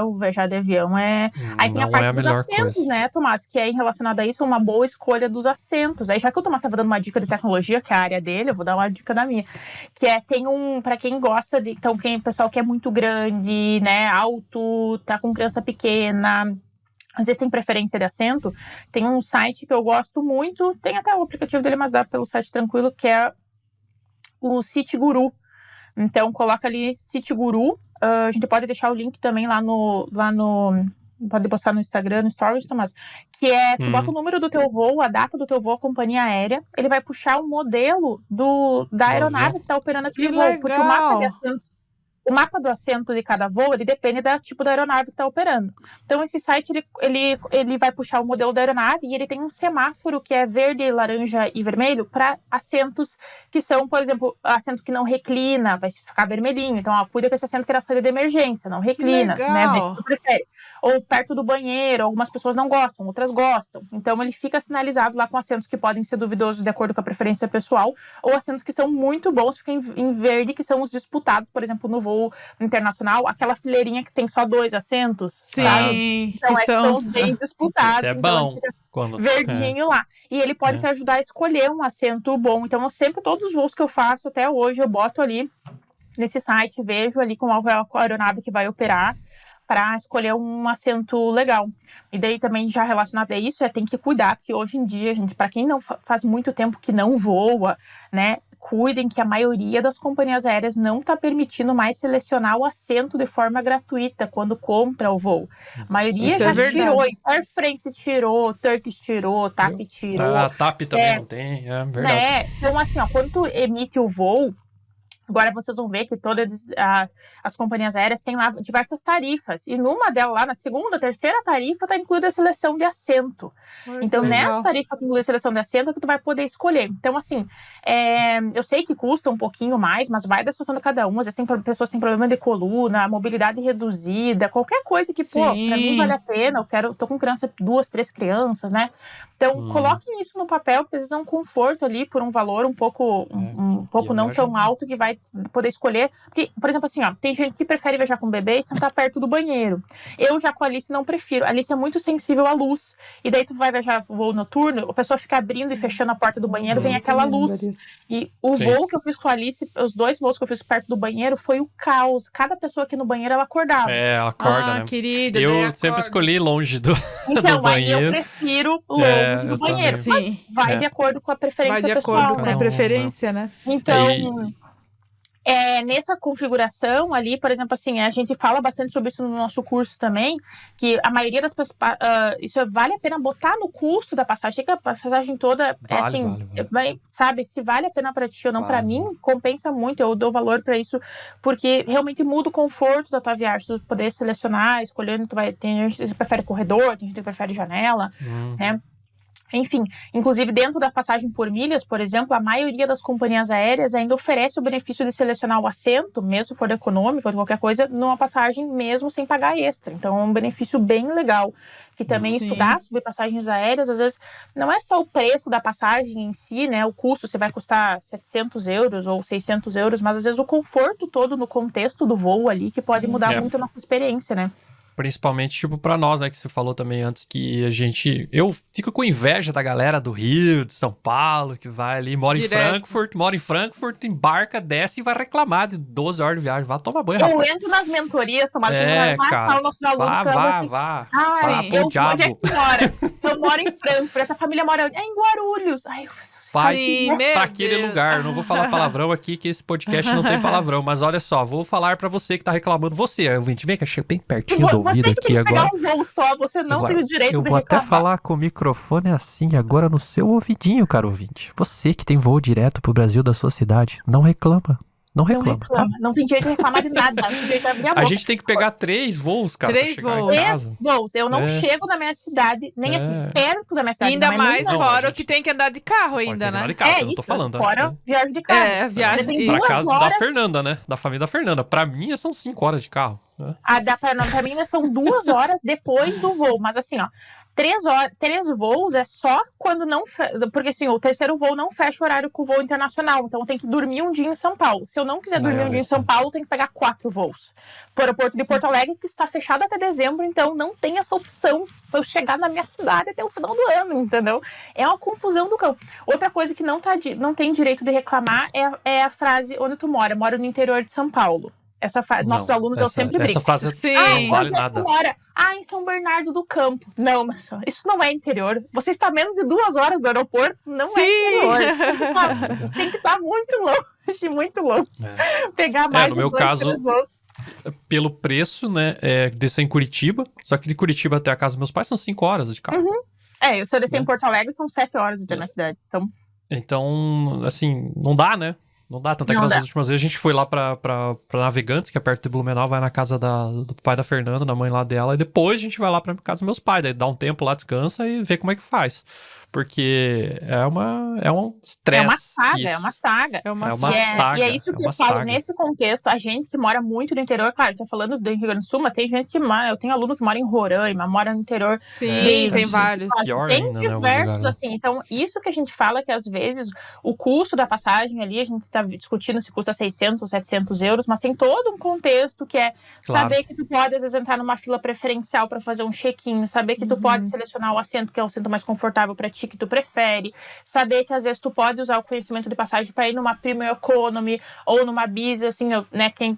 o viajar de avião Aí tem a parte dos assentos, né, Tomás? Que é relacionado a isso, uma boa escolha dos assentos. Aí, já que o Tomás estava dando uma dica de tecnologia, que é a área dele, eu vou dar uma dica da minha. Que para quem gosta de... Então, pessoal que é muito grande, né, alto, tá com criança pequena... Às vezes tem preferência de assento. Tem um site que eu gosto muito, tem até o aplicativo dele, mas dá pelo site tranquilo, que é o Citiguru. Então, coloca ali Citiguru. A gente pode deixar o link também lá no pode postar no Instagram, no Stories, Tomás. Que tu bota o número do teu voo, a data do teu voo, a companhia aérea. Ele vai puxar o modelo da aeronave que está operando aquele voo. Legal. Porque o mapa do assento de cada voo, ele depende do tipo da aeronave que está operando. Então, esse site, ele vai puxar o modelo da aeronave e ele tem um semáforo que é verde, laranja e vermelho para assentos que são, por exemplo, assento que não reclina, vai ficar vermelhinho. Então, cuida com esse assento que é na saída de emergência, não reclina, né? Vê se tu prefere. Ou perto do banheiro, algumas pessoas não gostam, outras gostam. Então, ele fica sinalizado lá com assentos que podem ser duvidosos de acordo com a preferência pessoal, ou assentos que são muito bons, ficam em verde, que são os disputados, por exemplo, no voo internacional, aquela fileirinha que tem só 2 assentos. Sim, sabe? Então, são bem disputados. Isso é então, bom. Verdinho lá. E ele pode te ajudar a escolher um assento bom. Então, todos os voos que eu faço até hoje, eu boto ali nesse site, vejo ali qual é a aeronave que vai operar para escolher um assento legal. E daí também, já relacionado a isso, tem que cuidar, porque hoje em dia, gente, para quem não faz muito tempo que não voa, né, cuidem que a maioria das companhias aéreas não está permitindo mais selecionar o assento de forma gratuita quando compra o voo. A maioria isso já tirou, Air France tirou, Turkish tirou, TAP tirou. A TAP também não tem, é verdade. Então, assim, quando tu emite o voo, agora vocês vão ver que todas as companhias aéreas têm lá diversas tarifas. E numa delas, lá na segunda, terceira tarifa, está incluída a seleção de assento. Então, nessa tarifa que inclui a seleção de assento, é que tu vai poder escolher. Então, assim, eu sei que custa um pouquinho mais, mas vai da situação de cada um. Às vezes pessoas que têm problema de coluna, mobilidade reduzida, qualquer coisa que, pra mim vale a pena. Tô com criança, 2, 3 crianças, né? Então, coloquem isso no papel, porque às vezes é um conforto ali por um valor um pouco não tão alto, que vai poder escolher. Porque, por exemplo, assim, ó, tem gente que prefere viajar com o bebê e sentar perto do banheiro. Eu já com a Alice não prefiro. A Alice é muito sensível à luz. E daí tu vai viajar voo noturno, a pessoa fica abrindo e fechando a porta do banheiro, vem aquela luz. E o voo que eu fiz com a Alice, os 2 voos que eu fiz perto do banheiro, foi o caos. Cada pessoa aqui no banheiro, ela acordava. Ela acorda, né? Querida, Eu sempre escolhi longe do Então, do aí eu banheiro. prefiro longe do eu banheiro. também. Mas vai de acordo com a preferência Vai de pessoal, acordo com né? a preferência, né? Então, nessa configuração ali, por exemplo, assim, a gente fala bastante sobre isso no nosso curso também, que a maioria das pessoas, isso vale a pena botar no custo da passagem, que a passagem toda, vale. Sabe, se vale a pena para ti ou não, para mim, compensa muito, eu dou valor para isso, porque realmente muda o conforto da tua viagem, tu poder selecionar, escolhendo, tem gente que prefere corredor, tem gente que prefere janela, né? Enfim, inclusive dentro da passagem por milhas, por exemplo, a maioria das companhias aéreas ainda oferece o benefício de selecionar o assento, mesmo se for econômico ou qualquer coisa, numa passagem mesmo sem pagar extra. Então é um benefício bem legal. Que também estudar sobre passagens aéreas, às vezes, não é só o preço da passagem em si, né? O custo, se vai custar 700 euros ou 600 euros, mas às vezes o conforto todo no contexto do voo ali, que pode mudar muito a nossa experiência, né? Principalmente, tipo, pra nós, né? Que você falou também antes que a gente... Eu fico com inveja da galera do Rio, de São Paulo, que vai ali, mora em Frankfurt, embarca, desce e vai reclamar de 12 horas de viagem. Vá tomar banho, rapaz. Eu entro nas mentorias, tomar cara, os nossos alunos. Vá Onde é que mora? Eu moro em Frankfurt, a família mora em Guarulhos. Ai, vai pra aquele lugar. Não vou falar palavrão aqui, que esse podcast não tem palavrão. Mas olha só, vou falar pra você que tá reclamando. Você, ouvinte, vem que chega bem pertinho do ouvido aqui agora. Você tem que pegar um voo só, você não tem o direito de reclamar. Eu vou até falar com o microfone assim, agora no seu ouvidinho, caro ouvinte. Você que tem voo direto pro Brasil da sua cidade, não reclama. Não reclama. Tá? Não tem direito de reclamar de nada. A gente tem que pegar 3 voos, cara. 3 voos. 3 voos. Eu não chego na minha cidade, nem assim, perto da minha cidade. Ainda mais fora o que tem que andar de carro ainda, né? De carro, eu não tô falando. Fora viagem de carro. Viagem. Pra casa da Fernanda, né? Da família da Fernanda. Pra mim, são 5 horas de carro. Pra mim, são 2 horas depois do voo. Mas assim, ó, 3 voos é só quando não... Porque assim, o terceiro voo não fecha o horário com o voo internacional. Então tem que dormir um dia em São Paulo. Se eu não quiser dormir um dia em São Paulo, tem que pegar 4 voos. O aeroporto de Porto Alegre, que está fechado até dezembro, então não tem essa opção para eu chegar na minha cidade até o final do ano, entendeu? É uma confusão do cão. Outra coisa que não tem direito de reclamar é a frase onde tu mora. Eu moro no interior de São Paulo. Nossos alunos eu sempre brinco. Essa frase não vale nada. Em São Bernardo do Campo. Não, mas isso não é interior. Você está a menos de 2 horas do aeroporto, não é interior. Tem que estar muito longe, muito longe. Pegar mais no meu caso, pelo preço, né, descer em Curitiba. Só que de Curitiba até a casa dos meus pais são 5 horas de carro. Se eu descer em Porto Alegre, são 7 horas de minha cidade. Então, assim, não dá, né? Não dá, tanto é que nas últimas vezes a gente foi lá pra Navegantes, que é perto de Blumenau, vai na casa do pai da Fernanda, da mãe lá dela, e depois a gente vai lá pra casa dos meus pais, daí dá um tempo lá, descansa e vê como é que faz. Porque é um estresse. É uma saga. saga. E é isso que eu falo, nesse contexto, a gente que mora muito no interior, claro, tô falando do Rio Grande do Sul, mas tem gente que mora, eu tenho aluno que mora em Roraima, mora no interior. Sim, tem vários. Tem diversos, assim, então isso que a gente fala que às vezes o custo da passagem ali, a gente tá discutindo se custa 600 ou 700 euros, mas tem todo um contexto que é saber que tu pode às vezes entrar numa fila preferencial para fazer um check-in, saber que tu pode selecionar o assento que é o assento mais confortável para ti, que tu prefere, saber que às vezes tu pode usar o conhecimento de passagem para ir numa Premium Economy ou numa Business, assim, né, quem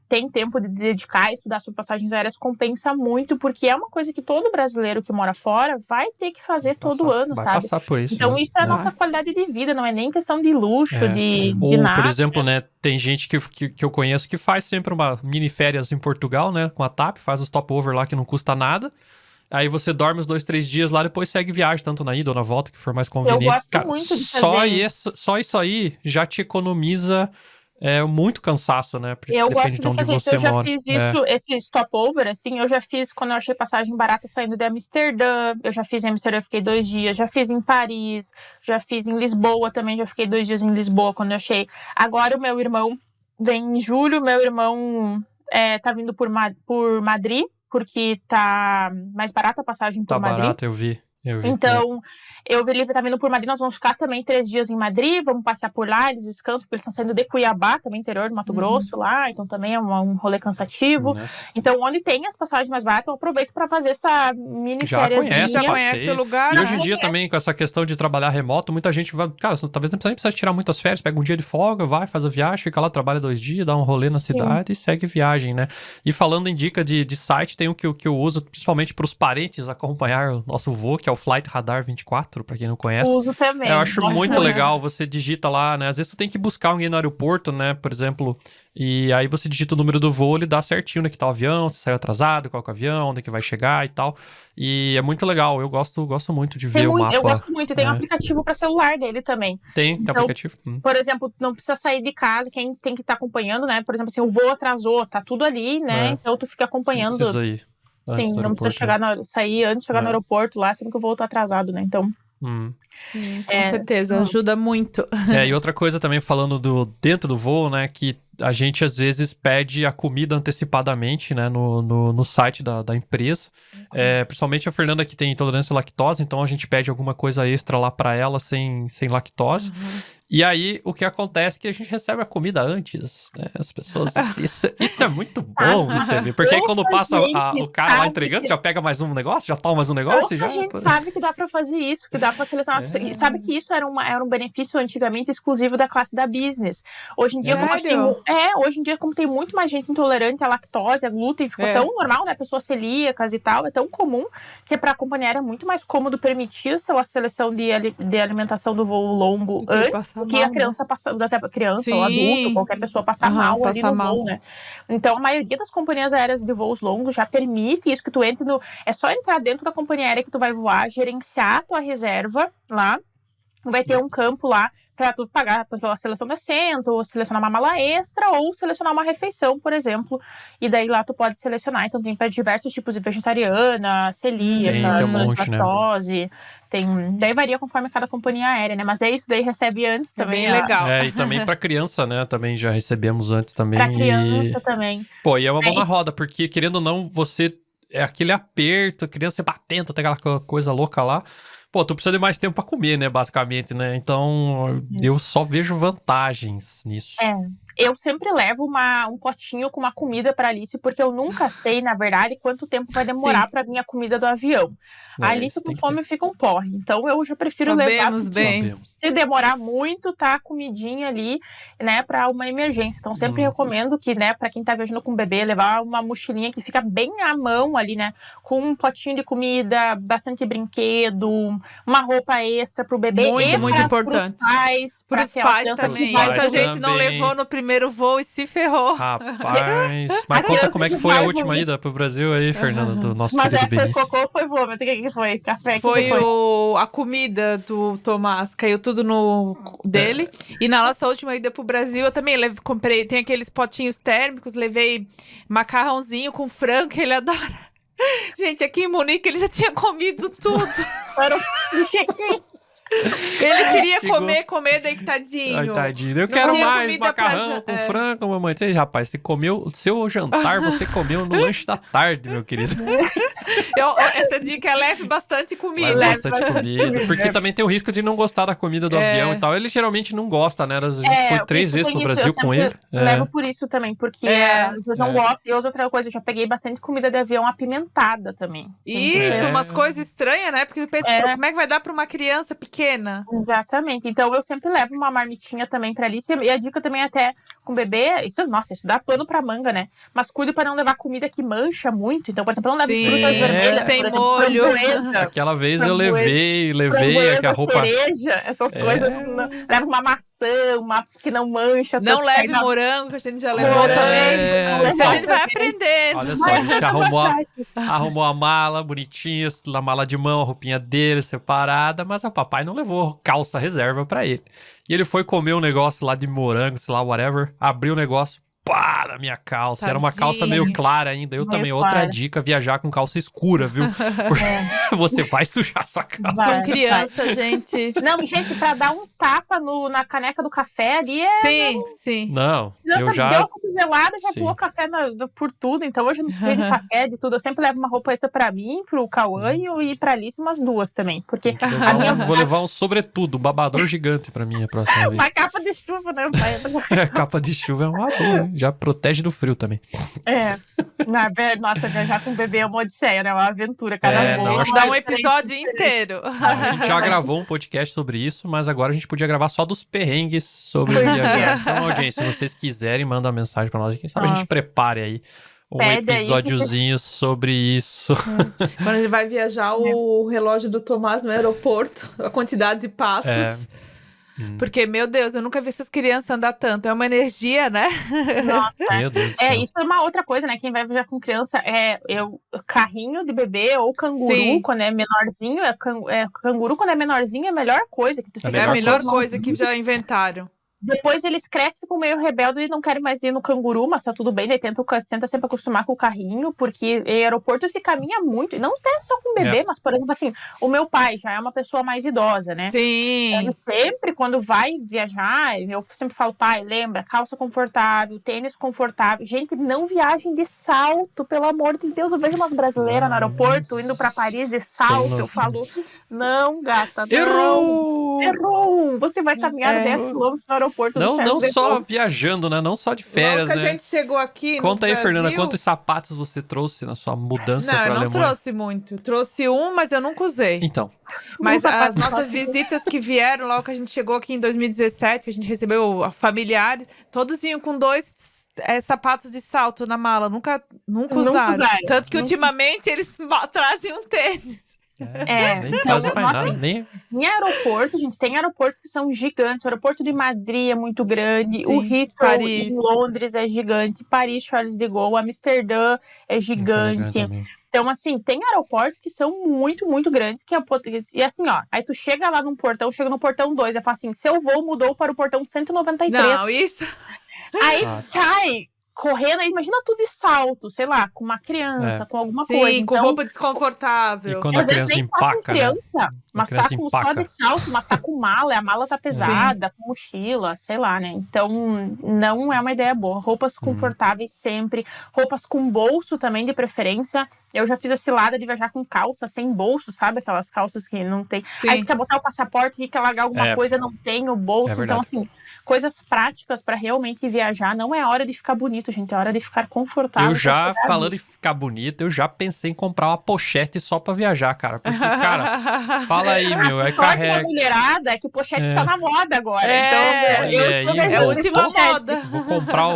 tem tempo de dedicar a estudar sobre passagens aéreas compensa muito, porque é uma coisa que todo brasileiro que mora fora vai ter que fazer todo ano, vai sabe? Passar por isso. Então isso é a nossa qualidade de vida, não é nem questão de luxo, de nada. Por exemplo, né, tem gente que eu conheço que faz sempre uma mini férias em Portugal, né, com a TAP, faz um stopover lá que não custa nada. Aí você dorme os 2, 3 dias lá, depois segue viagem, tanto na ida ou na volta, que for mais conveniente. Eu gosto muito de fazer. Só isso aí já te economiza muito cansaço, né? Eu gosto de onde fazer isso. Eu já fiz isso, esse stopover, assim, eu já fiz quando eu achei passagem barata saindo de Amsterdã. Eu já fiz em Amsterdã, fiquei 2 dias. Já fiz em Paris, já fiz em Lisboa também, já fiquei 2 dias em Lisboa quando eu achei. Agora o meu irmão vem em julho, meu irmão tá vindo por Madrid, porque tá mais barata a passagem por Madrid. Tá barata, eu vi. Eu vi. Então, eu e o Felipe tá vindo por Madrid, nós vamos ficar também 3 dias em Madrid, vamos passear por lá, eles descansam, porque eles estão saindo de Cuiabá, também interior do Mato Grosso lá, então também é um rolê cansativo. Nossa. Então, onde tem as passagens mais baratas, eu aproveito pra fazer essa mini Já fériasinha. conhece, Já passeio. conhece o lugar, E né? hoje em dia também, com essa questão de trabalhar remoto, muita gente vai... Cara, talvez nem precisa tirar muitas férias, pega um dia de folga, vai, faz a viagem, fica lá, trabalha 2 dias, dá um rolê na cidade e segue viagem, né? E falando em dica de site, tem um que eu uso principalmente pros parentes acompanhar o nosso voo, que é o Flight Radar 24, pra quem não conhece. Uso também. Eu acho muito Nossa. legal, você digita lá, né? Às vezes tu tem que buscar alguém no aeroporto, né? Por exemplo, e aí você digita o número do voo, ele dá certinho onde que tá o avião, se saiu atrasado, qual que é o avião, onde que vai chegar e tal. E é muito legal, eu gosto muito de ver o mapa. Eu gosto muito, tem um né? aplicativo pra celular dele também. Tem Então, aplicativo. Por exemplo, não precisa sair de casa, quem tem que estar acompanhando, né? Por exemplo, assim, o voo atrasou, tá tudo ali, né? É. Então tu fica Não acompanhando. precisa ir. antes Sim, do não precisa aeroporto, sair antes de chegar É. no aeroporto lá, sendo que o voo tá atrasado, né? Então, Sim, com É, certeza, não. ajuda muito. E outra coisa também falando dentro do voo, né, que a gente às vezes pede a comida antecipadamente, né, no site da empresa. Principalmente a Fernanda que tem intolerância à lactose, então a gente pede alguma coisa extra lá pra ela sem lactose. E aí, o que acontece é que a gente recebe a comida antes, né? As pessoas... Isso é muito bom de você ver. Porque aí quando passa o cara lá entregando, já pega mais um negócio, já toma mais um negócio e já... a gente sabe que dá pra fazer isso, que dá pra selecionar. Sabe que isso era um benefício antigamente exclusivo da classe da business. Hoje em dia, hoje em dia, como tem muito mais gente intolerante à lactose, a glúten, ficou tão normal, né? Pessoas celíacas e tal, é tão comum que pra companhia era muito mais cômodo permitir a seleção de alimentação do voo longo antes que a criança criança ou adulto, qualquer pessoa passar mal ali no voo, né? Então, a maioria das companhias aéreas de voos longos já permite isso, que tu entre no... É só entrar dentro da companhia aérea que tu vai voar, gerenciar a tua reserva lá, vai ter um campo lá para tu pagar pela seleção de assento, ou selecionar uma mala extra, ou selecionar uma refeição, por exemplo. E daí lá tu pode selecionar. Então tem para diversos tipos de vegetariana, celíaca, tem um monte, lactose. Daí varia conforme cada companhia aérea, né? Mas é isso, daí recebe antes também. Bem legal. E também pra criança, né? Também já recebemos antes também. Pra criança também. Pô, e é uma mão na roda, porque querendo ou não, você... É aquele aperto, a criança batendo, tem aquela coisa louca lá. Pô, tu precisa de mais tempo pra comer, né, basicamente, né? Então, eu só vejo vantagens nisso. Eu sempre levo um potinho com uma comida pra Alice, porque eu nunca sei, na verdade, quanto tempo vai demorar pra vir a comida do avião. A Alice com fome fica um porre. Então, eu já prefiro levar... Se demorar muito, tá a comidinha ali, né, pra uma emergência. Então, sempre recomendo que, né, pra quem tá viajando com bebê, levar uma mochilinha que fica bem à mão ali, né, com um potinho de comida, bastante brinquedo, uma roupa extra pro bebê. Muito importante. Pros pais também. Isso a gente não levou no primeiro voo e se ferrou. Rapaz, mas conta como é que foi a última ida pro Brasil aí, Fernanda, do nosso querido Benício. Mas cocô foi boa, mas o que foi? Café? Foi a comida do Tomás, caiu tudo no dele. E na nossa última ida pro Brasil, eu também comprei, tem aqueles potinhos térmicos, levei macarrãozinho com frango, que ele adora. Gente, aqui em Munique ele já tinha comido tudo. Ele queria comer, daí que tadinho. Ai, tadinho. Eu quero mais macarrão com frango, mamãe. Ei, rapaz, você comeu o seu jantar, você comeu no lanche da tarde, meu querido. Essa dica é leve bastante comida. Leve bastante comida. Porque também tem o risco de não gostar da comida do avião e tal. Ele geralmente não gosta, né? A gente foi 3 vezes pro Brasil com ele. Levo por isso também, porque às vezes não gosta. E outra coisa, eu já peguei bastante comida de avião apimentada também. Isso, umas coisas estranhas, né? Porque eu penso, como é que vai dar pra uma criança pequena? Exatamente. Então eu sempre levo uma marmitinha também pra Alice. E a dica também até com bebê, isso dá pano pra manga, né? Mas cuide pra não levar comida que mancha muito. Então, por exemplo, não leve frutas vermelhas. Sem molho. Aquela vez eu levei a roupa... cereja, essas coisas. Leva uma maçã, uma que não mancha. Não leve morango, que a gente já levou também. Isso a gente vai aprendendo. Olha só, a gente arrumou a mala bonitinha, a mala de mão, a roupinha dele separada, mas o papai não levou calça reserva pra ele. E ele foi comer um negócio lá de morango, sei lá, whatever, abriu o negócio, pá, na minha calça. Tadinho. Era uma calça meio clara ainda. Eu Meio também, outra clara. dica, viajar com calça escura, viu? Porque você vai sujar sua calça. Vai. São criança, gente. Não, gente, pra dar um tapa na caneca do café ali Sim, sim. Não, criança eu já... deu uma cotovelada, já Sim. voou café por tudo. Então hoje eu me sujei de café, de tudo. Eu sempre levo uma roupa extra pra mim, pro Cauã e pra Alice umas duas também. Porque Vou levar um sobretudo, um babador gigante pra mim a próxima vez. uma capa de chuva, né, pai? Capa de chuva é uma boa, hein? Já protege do frio também. Nossa, viajar com um bebê é uma odisseia, né? Uma aventura, cada É, voo. não, Isso acho dá que- um episódio inteiro. A gente já gravou um podcast sobre isso, mas agora a gente podia gravar só dos perrengues sobre Pois é. viajar. Então, audiência, se vocês quiserem, manda uma mensagem pra nós. Quem sabe a gente prepare aí um Pede aí, episódiozinho sobre isso. Quando ele vai viajar, o relógio do Tomás no aeroporto, a quantidade de passos. É. Porque, meu Deus, eu nunca vi essas crianças andar tanto. É uma energia, né? Nossa, Meu Deus do céu. isso é uma outra coisa, né? Quem vai viajar com criança carrinho de bebê ou canguru, Sim. quando é menorzinho. Canguru, quando é menorzinho, é a melhor coisa que tu fica É a melhor melhor coisa. coisa que já inventaram. Depois eles crescem, ficam meio rebeldes e não querem mais ir no canguru, mas tá tudo bem, daí tenta sempre acostumar com o carrinho, porque em aeroporto se caminha muito, e não é só com bebê, mas, por exemplo, assim, o meu pai já é uma pessoa mais idosa, né? Sim. Ele sempre, quando vai viajar, eu sempre falo, pai, lembra, calça confortável, tênis confortável. Gente, não viagem de salto, pelo amor de Deus. Eu vejo umas brasileiras no aeroporto indo pra Paris de salto. Eu falo, não, gata, não. Errou! Você vai caminhar 10 quilômetros no aeroporto. Não só viajando, né? Não só de férias, Logo que né? a gente chegou aqui Conta no aí, Fernanda, Brasil- quantos sapatos você trouxe na sua mudança Não, pra eu não Alemanha? trouxe muito. Trouxe um, mas eu nunca usei. Então, Mas Um sapato as nossas só. visitas que vieram logo que a gente chegou aqui em 2017, que a gente recebeu familiares, todos vinham com 2 sapatos de salto na mala. Nunca usaram. Tanto que Nunca. ultimamente eles trazem um tênis. nem então, trazem mais nossa, nada, nem... Em aeroporto, gente, tem aeroportos que são gigantes. O aeroporto de Madrid é muito grande. Sim, O Heathrow Paris. em Londres é gigante. Paris, Charles de Gaulle, Amsterdã é gigante. também. Então, assim, tem aeroportos que são muito, muito grandes. E assim, ó, aí tu chega lá num portão, chega no portão 2, e fala assim, seu voo mudou para o portão 193. Não, isso. Aí tu sai correndo, aí imagina tu de salto, sei lá, com uma criança, com alguma Sim, coisa. com Então, roupa desconfortável. E quando a às vezes criança nem tá com empaca, né? criança, mas tá criança com só empaca. de salto, mas tá com mala, a mala tá pesada, com mochila, sei lá, né? Então, não é uma ideia boa. Roupas confortáveis sempre, roupas com bolso também, de preferência. Eu já fiz a cilada de viajar com calça sem bolso, sabe? Aquelas calças que não tem. Sim. Aí tu quer botar o passaporte e quer largar alguma coisa, não tem o bolso. É Então, verdade. assim, coisas práticas pra realmente viajar. Não é hora de ficar bonito, gente. É hora de ficar confortável. Eu já, pra chegar falando em ficar bonito, eu já pensei em comprar uma pochete só pra viajar, cara. Porque, cara, fala aí, A meu, sorte da carrega. mulherada é que pochete tá na moda agora. É, então, eu olha estou aí, vendendo É a vou- última pochete. moda. Vou comprar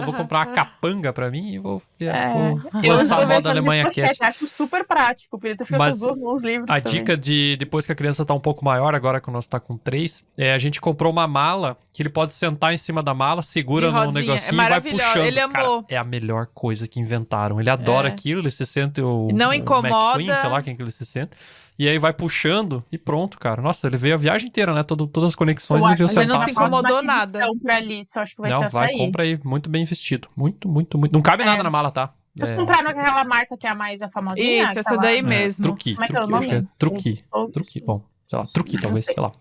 uma capanga pra mim e vou Eu lançar a estou moda vendendo Alemanha pochete, Cast. acho super prático, porque tu fica Mas com as duas mãos livres A também. dica de depois que a criança tá um pouco maior, agora que o nosso tá com 3, a gente comprou uma mala que ele pode sentar em cima da mala, segura De num rodinha. negocinho É e vai maravilhoso. puxando. Ele Cara, amou. é a melhor coisa que inventaram. Ele adora aquilo, ele se sente Não o incomoda. McQueen, sei lá quem que ele se sente. E aí vai puxando e pronto, cara. Nossa, ele veio a viagem inteira, né? Todas as conexões Eu ele acho veio que Ele não sentar. se incomodou Uma aquisição nada. Pra Alice, eu acho que vai Não, ser essa vai, aí. compra aí. Muito bem vestido. Muito, muito, muito. Não cabe nada na mala, tá? Vocês compraram aquela marca que é a mais famosinha? Isso, essa aquela- daí mesmo. Truqui. Como é que é o Truqui, acho que nome? é Truqui. Bom, sei lá. Truqui, talvez, sei lá.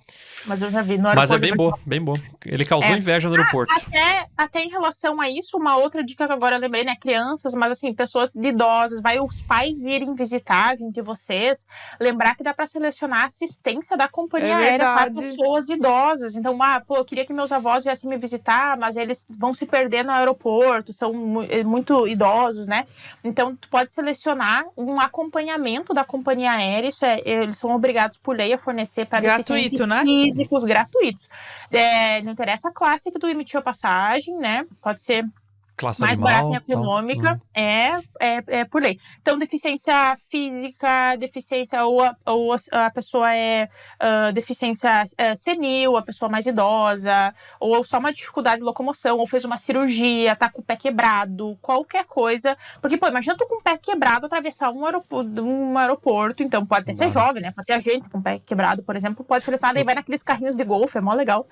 Mas eu já vi no Mas é aeroporto. bem boa, bem boa. Ele causou inveja no aeroporto. Até em relação a isso, uma outra dica que agora eu lembrei, né? Crianças, mas assim, pessoas idosas, vai os pais virem visitar, gente, vocês, lembrar que dá pra selecionar a assistência da companhia aérea para verdade. pessoas idosas. Então, eu queria que meus avós viessem me visitar, mas eles vão se perder no aeroporto, são muito idosos, né? Então, tu pode selecionar um acompanhamento da companhia aérea, eles são obrigados por lei a fornecer para Gratuito, né? físicos gratuitos. Não interessa a classe que tu emitiu a passagem, né? Pode ser Classe mais animal, barata e tal. econômica, é por lei. Então, deficiência física, deficiência ou a pessoa deficiência senil, a pessoa mais idosa, ou só uma dificuldade de locomoção, ou fez uma cirurgia, tá com o pé quebrado, qualquer coisa. Porque, imagina tu com o pé quebrado atravessar um aeroporto, então pode até ser jovem, né? Pode ser a gente com o pé quebrado, por exemplo, pode selecionar, daí vai naqueles carrinhos de golfe, é mó legal.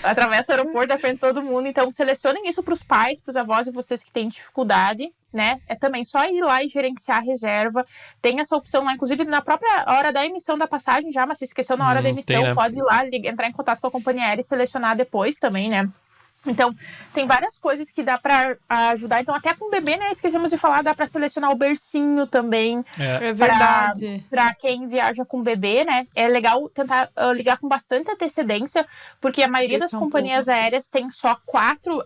Atravessa o aeroporto, da frente de todo mundo. Então, selecionem isso pros pais, pros avós de vocês que têm dificuldade, né, é também só ir lá e gerenciar a reserva. Tem essa opção lá, inclusive na própria hora da emissão da passagem já, mas se esqueceu na hora da emissão, né? pode ir lá, entrar em contato com a companhia aérea e selecionar depois também, né. Então, tem várias coisas que dá pra ajudar. Então, até com o bebê, né, esquecemos de falar, dá pra selecionar o bercinho também. É verdade. Pra quem viaja com bebê, né, é legal tentar ligar com bastante antecedência, porque a maioria das companhias aéreas tem só 4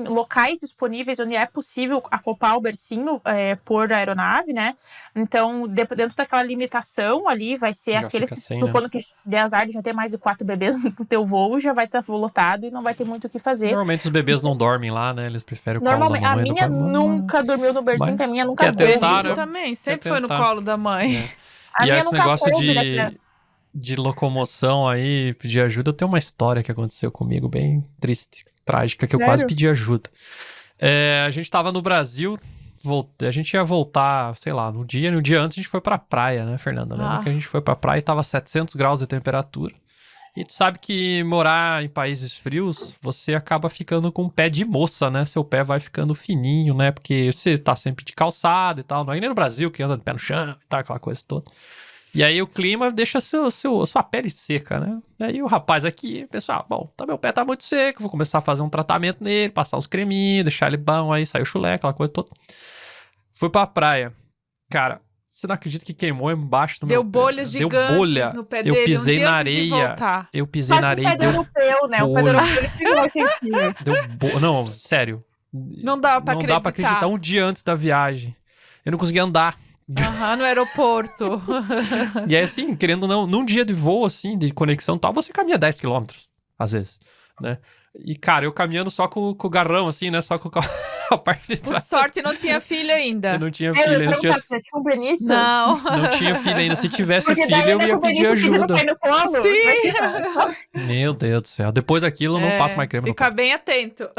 locais disponíveis onde é possível acoplar o bercinho por aeronave, né. Então, dentro daquela limitação ali, vai ser Já aquele, fica sem, supondo que der azar de já ter mais de 4 bebês no teu voo, já vai estar lotado e não vai ter muito o que fazer. Normalmente os bebês não dormem lá, né? Eles preferem o colo Normalmente, da mamãe. a minha nunca dormiu no bercinho, que a minha nunca quer tentar, Isso né? também, sempre Quer foi no tentar. colo da mãe. A E minha esse nunca negócio coube, né, de locomoção aí, pedir ajuda, eu tenho uma história que aconteceu comigo bem triste, trágica, que eu quase pedi ajuda. A gente tava no Brasil, a gente ia voltar, sei lá, no dia antes a gente foi pra praia, né, Fernanda? Lembra que a gente foi pra praia e tava 700 graus de temperatura. E tu sabe que morar em países frios, você acaba ficando com pé de moça, né? Seu pé vai ficando fininho, né? Porque você tá sempre de calçado e tal. Não é nem no Brasil, que anda de pé no chão e tal, aquela coisa toda. E aí o clima deixa sua pele seca, né? E aí o rapaz aqui, pessoal, bom, meu pé tá muito seco, vou começar a fazer um tratamento nele, passar uns creminhos, deixar ele bom, aí saiu chulé, aquela coisa toda. Fui pra praia. Cara, você não acredita que queimou embaixo do meu pé? Deu bolhas gigantes no pé dele. Eu pisei na antes de areia. voltar. Eu pisei na areia. Quase um pé europeu, né? O pé europeu fica mais sensível. Não, sério. Não dá pra acreditar. Não dá pra acreditar. Um dia antes da viagem. Eu não conseguia andar. No aeroporto. E aí, assim, querendo ou não, num dia de voo, assim, de conexão e tal, você caminha 10 quilômetros, às vezes, né? E, cara, eu caminhando só com o garrão, assim, né? Só com a parte de Por trás. sorte, não tinha filho ainda. Eu não tinha filho ainda. Não tinha filho ainda. Se tivesse filho, eu ia pedir ajuda. Sim! Meu Deus do céu. Depois daquilo, eu não passo mais creme no pé. Fica bem atento.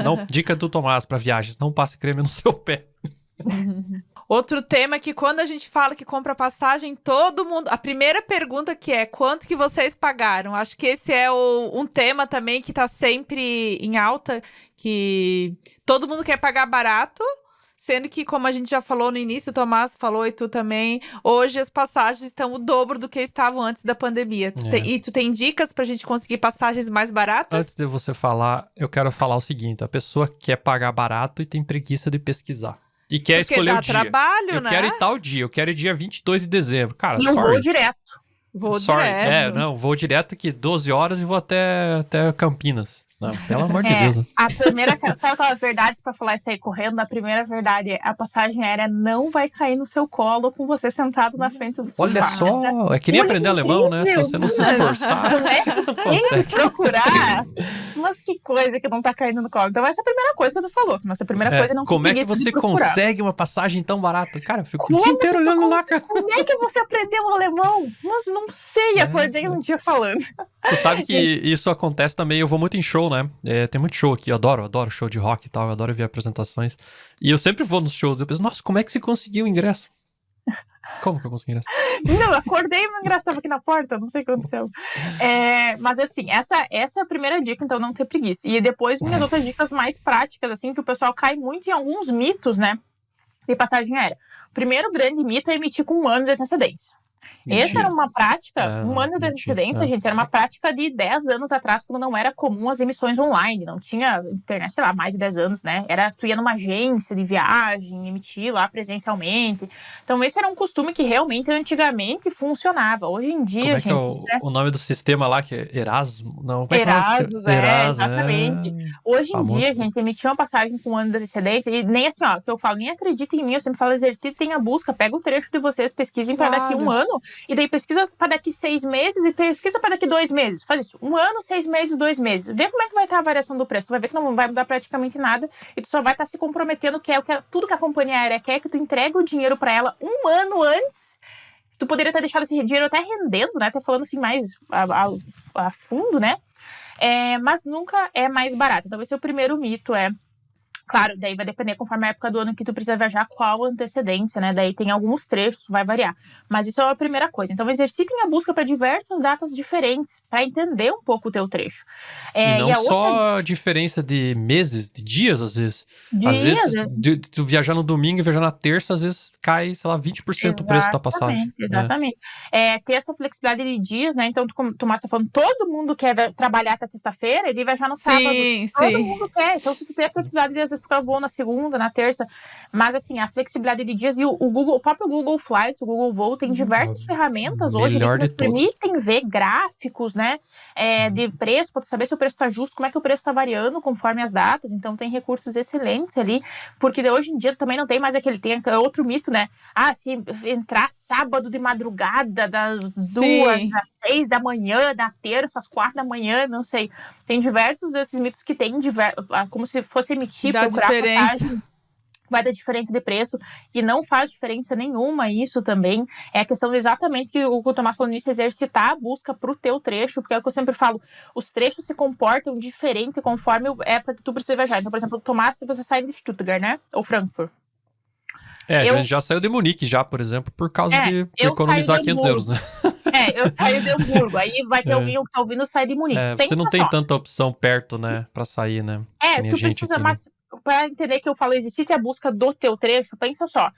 Não, dica do Tomás pra viagens. Não passe creme no seu pé. Outro tema é que quando a gente fala que compra passagem, todo mundo... A primeira pergunta que é, quanto que vocês pagaram? Acho que esse é um tema também que tá sempre em alta, que todo mundo quer pagar barato, sendo que, como a gente já falou no início, o Tomás falou e tu também, hoje as passagens estão o dobro do que estavam antes da pandemia. E tu tem dicas pra gente conseguir passagens mais baratas? Antes de você falar, eu quero falar o seguinte, a pessoa quer pagar barato e tem preguiça de pesquisar. E quer escolher o dia. Trabalho, eu quero ir tal dia, eu quero ir dia 22 de dezembro. Cara, eu vou direto. Direto. Vou direto aqui, 12 horas e vou até Campinas. Não, pelo amor de Deus. Né? A primeira, sabe aquela verdade pra falar isso aí correndo? A primeira verdade é a passagem aérea não vai cair no seu colo com você sentado na frente do sofá. Olha só, é que nem aprender alemão, né? Se você não se esforçar, você não consegue. Procurar, mas que coisa que não tá caindo no colo. Então essa é a primeira coisa que tu falou, mas a primeira coisa não como é que você consegue uma passagem tão barata? Cara, eu fico o dia inteiro olhando lá, cara. Como é que você aprendeu alemão? Mas não sei, acordei um dia falando. Tu sabe que isso acontece também, eu vou muito em show, né? Tem muito show aqui, eu adoro show de rock e tal, eu adoro ver apresentações. E eu sempre vou nos shows, eu penso, nossa, como é que você conseguiu o ingresso? Como que eu consegui ingresso? Não, eu acordei e o ingresso estava aqui na porta, não sei o que aconteceu. Mas assim, essa é a primeira dica, então não ter preguiça. E depois, minhas outras dicas mais práticas, assim, que o pessoal cai muito em alguns mitos, né? De passagem aérea. O primeiro grande mito é emitir com 1 ano de antecedência. Mentira. Essa era uma prática, 1 ano de antecedência, gente, era uma prática de 10 anos atrás, quando não era comum as emissões online, não tinha internet, sei lá, mais de 10 anos, né? Tu ia numa agência de viagem, emitir lá presencialmente. Então, esse era um costume que realmente, antigamente, funcionava. Hoje em dia, gente... Como é que é o nome do sistema lá, que é Erasmus? Não, como é que Erasmus, exatamente. Hoje em dia, gente, emitir uma passagem com 1 ano de antecedência, e nem assim, ó, que eu falo, nem acredita em mim, eu sempre falo, exercitem a busca, pega o trecho de vocês, pesquisem para daqui 1 ano, e daí pesquisa para daqui 6 meses e pesquisa para daqui 2 meses. Faz isso. 1 ano, 6 meses, 2 meses. Vê como é que vai estar a variação do preço. Tu vai ver que não vai mudar praticamente nada e tu só vai estar se comprometendo tudo que a companhia aérea quer, que tu entrega o dinheiro para ela 1 ano antes. Tu poderia ter deixado esse dinheiro até rendendo, né? Até falando assim mais a fundo, né? Mas nunca é mais barato. Então esse é o primeiro mito, Claro, daí vai depender conforme a época do ano que tu precisa viajar, qual a antecedência, né? Daí tem alguns trechos, vai variar. Mas isso é a primeira coisa. Então, exercitem a busca para diversas datas diferentes, para entender um pouco o teu trecho. E não a só diferença de meses, de dias, às vezes. Às vezes, tu viajar no domingo e viajar na terça, às vezes cai, sei lá, 20% o preço da passagem. Exatamente. Ter essa flexibilidade de dias, né? Então, como o Tomás tá falando, todo mundo quer trabalhar até sexta-feira e viajar no sábado. Todo mundo quer. Então, se tu tem a flexibilidade, às vezes, porque eu vou na segunda, na terça. Mas, assim, a flexibilidade de dias e o próprio Google Flights, o Google Voo, tem diversas ferramentas hoje que nos permitem ver gráficos, né? De preço, para tu saber se o preço está justo, como é que o preço está variando conforme as datas. Então, tem recursos excelentes ali, porque hoje em dia também não tem mais tem outro mito, né? Se entrar sábado de madrugada, das 2 às 6 da manhã, da terça às 4 da manhã, não sei. Tem diversos desses mitos que tem, como se fosse emitir, procurar passagem. Vai dar diferença de preço e não faz diferença nenhuma isso também. É a questão exatamente que o Tomás falou nisso, exercitar a busca pro teu trecho, porque é o que eu sempre falo, os trechos se comportam diferente conforme a época que tu precisa viajar. Então, por exemplo, o Tomás, se você sai de Stuttgart, né? Ou Frankfurt. A gente já saiu de Munique já, por exemplo, por causa de economizar 500 euros, né? Eu saio de Hamburgo, aí vai ter alguém que tá ouvindo sair de Munique. Você não tem tanta opção perto, né, pra sair, né? Tu precisa mais... Para entender que eu falo, existe a busca do teu trecho, pensa só.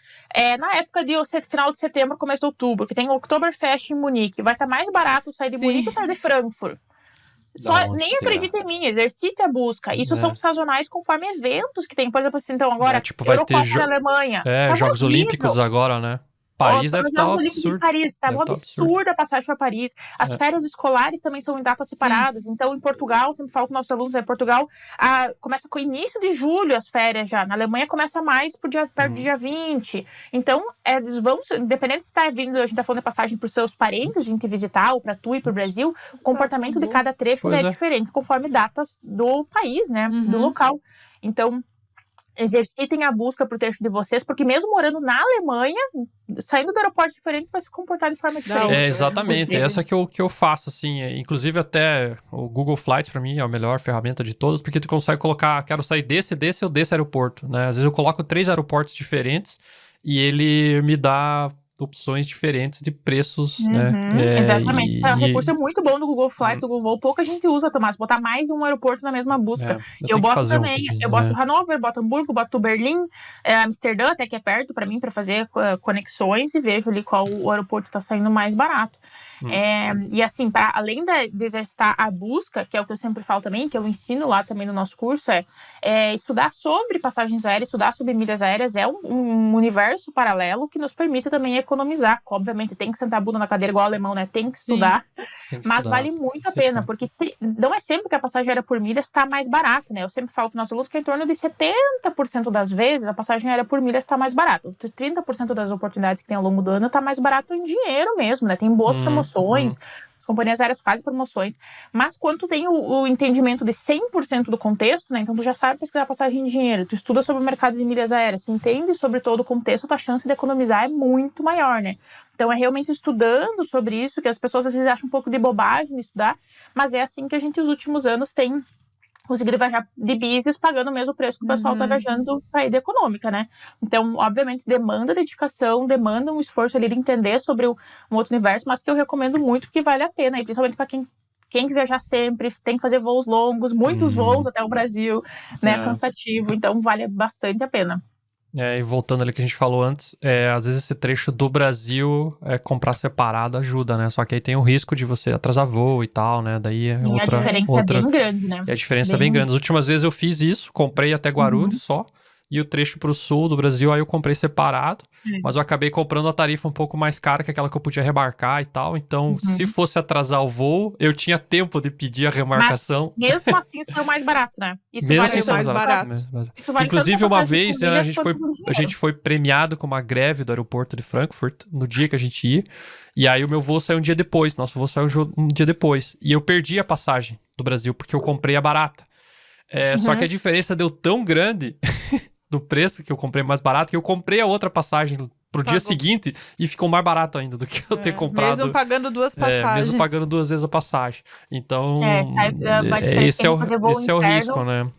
Na época de final de setembro, começo de outubro, que tem o Oktoberfest em Munique, vai estar mais barato sair de Munique ou sair de Frankfurt? Nem acredita em mim, exercite a busca. Isso são sazonais conforme eventos que tem. Por exemplo, assim, então agora, vai ter na Alemanha. Jogos Olímpicos agora, né? Paris deve estar um absurdo. Paris, tá um absurdo a passagem para Paris. As férias escolares também são em datas separadas. Então, em Portugal, sempre falo com nossos alunos, Portugal começa com o início de julho as férias já. Na Alemanha começa mais perto do dia 20. Então, eles vão, dependendo se está vindo, a gente está falando de passagem para os seus parentes, a gente visitar, ou para tu e para o Brasil, o comportamento de cada trecho é diferente, conforme datas do país, né? Do local. Então, exercitem a busca pro trecho de vocês, porque mesmo morando na Alemanha, saindo do aeroporto diferente, vai se comportar de forma diferente. Exatamente. Essa que eu faço, assim. Inclusive, até o Google Flights, pra mim, é a melhor ferramenta de todas, porque tu consegue colocar, quero sair desse ou desse aeroporto, né? Às vezes eu coloco 3 aeroportos diferentes e ele me dá opções diferentes de preços, né? Exatamente. Esse recurso é muito bom no Google Flights, o Google Voo, pouca gente usa, Tomás, botar mais um aeroporto na mesma busca. Eu boto também, eu boto Hannover, boto Hamburgo, boto Berlim, Amsterdã, até que é perto pra mim, pra fazer conexões, e vejo ali qual o aeroporto tá saindo mais barato. E assim, além de exercitar a busca, que é o que eu sempre falo também, que eu ensino lá também no nosso curso, estudar sobre passagens aéreas, estudar sobre milhas aéreas, é um universo paralelo que nos permite também economizar. Obviamente tem que sentar a bunda na cadeira igual o alemão, né? Tem que estudar, mas vale muito a pena, porque não é sempre que a passagem aérea por milhas está mais barata, né? Eu sempre falo para os nossos alunos que em torno de 70% das vezes a passagem aérea por milhas está mais barata. 30% das oportunidades que tem ao longo do ano está mais barato em dinheiro mesmo, né? Tem boas promoções, as companhias aéreas fazem promoções, mas quando tu tem o entendimento de 100% do contexto, né? Então tu já sabe pesquisar passagem em dinheiro, tu estuda sobre o mercado de milhas aéreas, tu entende sobre todo o contexto, a tua chance de economizar é muito maior, né? Então é realmente estudando sobre isso, que as pessoas às vezes acham um pouco de bobagem de estudar, mas é assim que a gente, nos últimos anos, tem conseguido viajar de business pagando o mesmo preço que o pessoal tá viajando para ir de econômica, né? Então, obviamente, demanda dedicação, demanda um esforço ali de entender sobre um outro universo, mas que eu recomendo muito porque vale a pena, e principalmente para quem quer viajar sempre, tem que fazer voos longos, muitos voos até o Brasil, né? Cansativo, então vale bastante a pena. E voltando ali que a gente falou antes, às vezes esse trecho do Brasil, comprar separado ajuda, né? Só que aí tem o risco de você atrasar voo e tal, né? Daí a diferença é bem grande, né? A diferença é bem grande. As últimas vezes eu fiz isso, comprei até Guarulhos só. E o trecho pro sul do Brasil, aí eu comprei separado. Mas eu acabei comprando a tarifa um pouco mais cara que aquela que eu podia remarcar e tal. Então, se fosse atrasar o vou, eu tinha tempo de pedir a remarcação. Mas, mesmo assim, saiu mais barato, né? Isso mesmo vale assim, mais barato. Vale. Inclusive, uma vez, né, a gente foi premiado com uma greve do aeroporto de Frankfurt, no dia que a gente ia. E aí, o meu voo saiu um dia depois. Nosso voo saiu um dia depois. E eu perdi a passagem do Brasil, porque eu comprei a barata. Só que a diferença deu tão grande... do preço, que eu comprei mais barato, que eu comprei a outra passagem pro dia seguinte e ficou mais barato ainda do que eu ter comprado. Mesmo pagando 2 passagens. Mesmo pagando 2 vezes a passagem. Então, esse é o risco, né?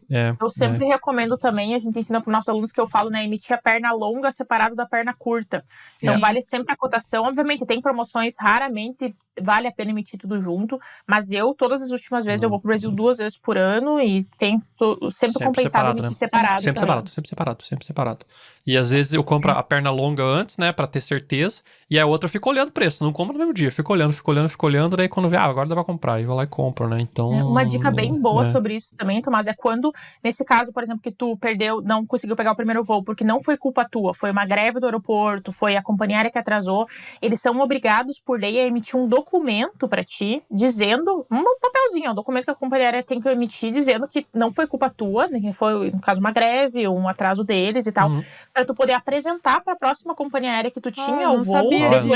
Eu sempre recomendo também, a gente ensina para os nossos alunos que eu falo, né? Emitir a perna longa separado da perna curta. Então, vale sempre a cotação. Obviamente, tem promoções, raramente vale a pena emitir tudo junto, mas todas as últimas vezes, eu vou pro Brasil 2 vezes por ano e tento sempre compensado emitir separado. Sempre separado. E às vezes eu compro a perna longa antes, né, pra ter certeza, e a outra eu fico olhando o preço, não compro no mesmo dia, fico olhando, daí quando vê, agora dá pra comprar, e vou lá e compro, né, então... Uma dica bem boa sobre isso também, Tomás, é quando, nesse caso, por exemplo, que tu não conseguiu pegar o primeiro voo, porque não foi culpa tua, foi uma greve do aeroporto, foi a companhia aérea que atrasou, eles são obrigados por lei a emitir um documento pra ti, dizendo, um papelzinho, um documento que a companhia aérea tem que emitir, dizendo que não foi culpa tua, né, que foi, no caso, uma greve, um atraso deles e tal, pra tu poder apresentar pra próxima companhia aérea que tu tinha o voo,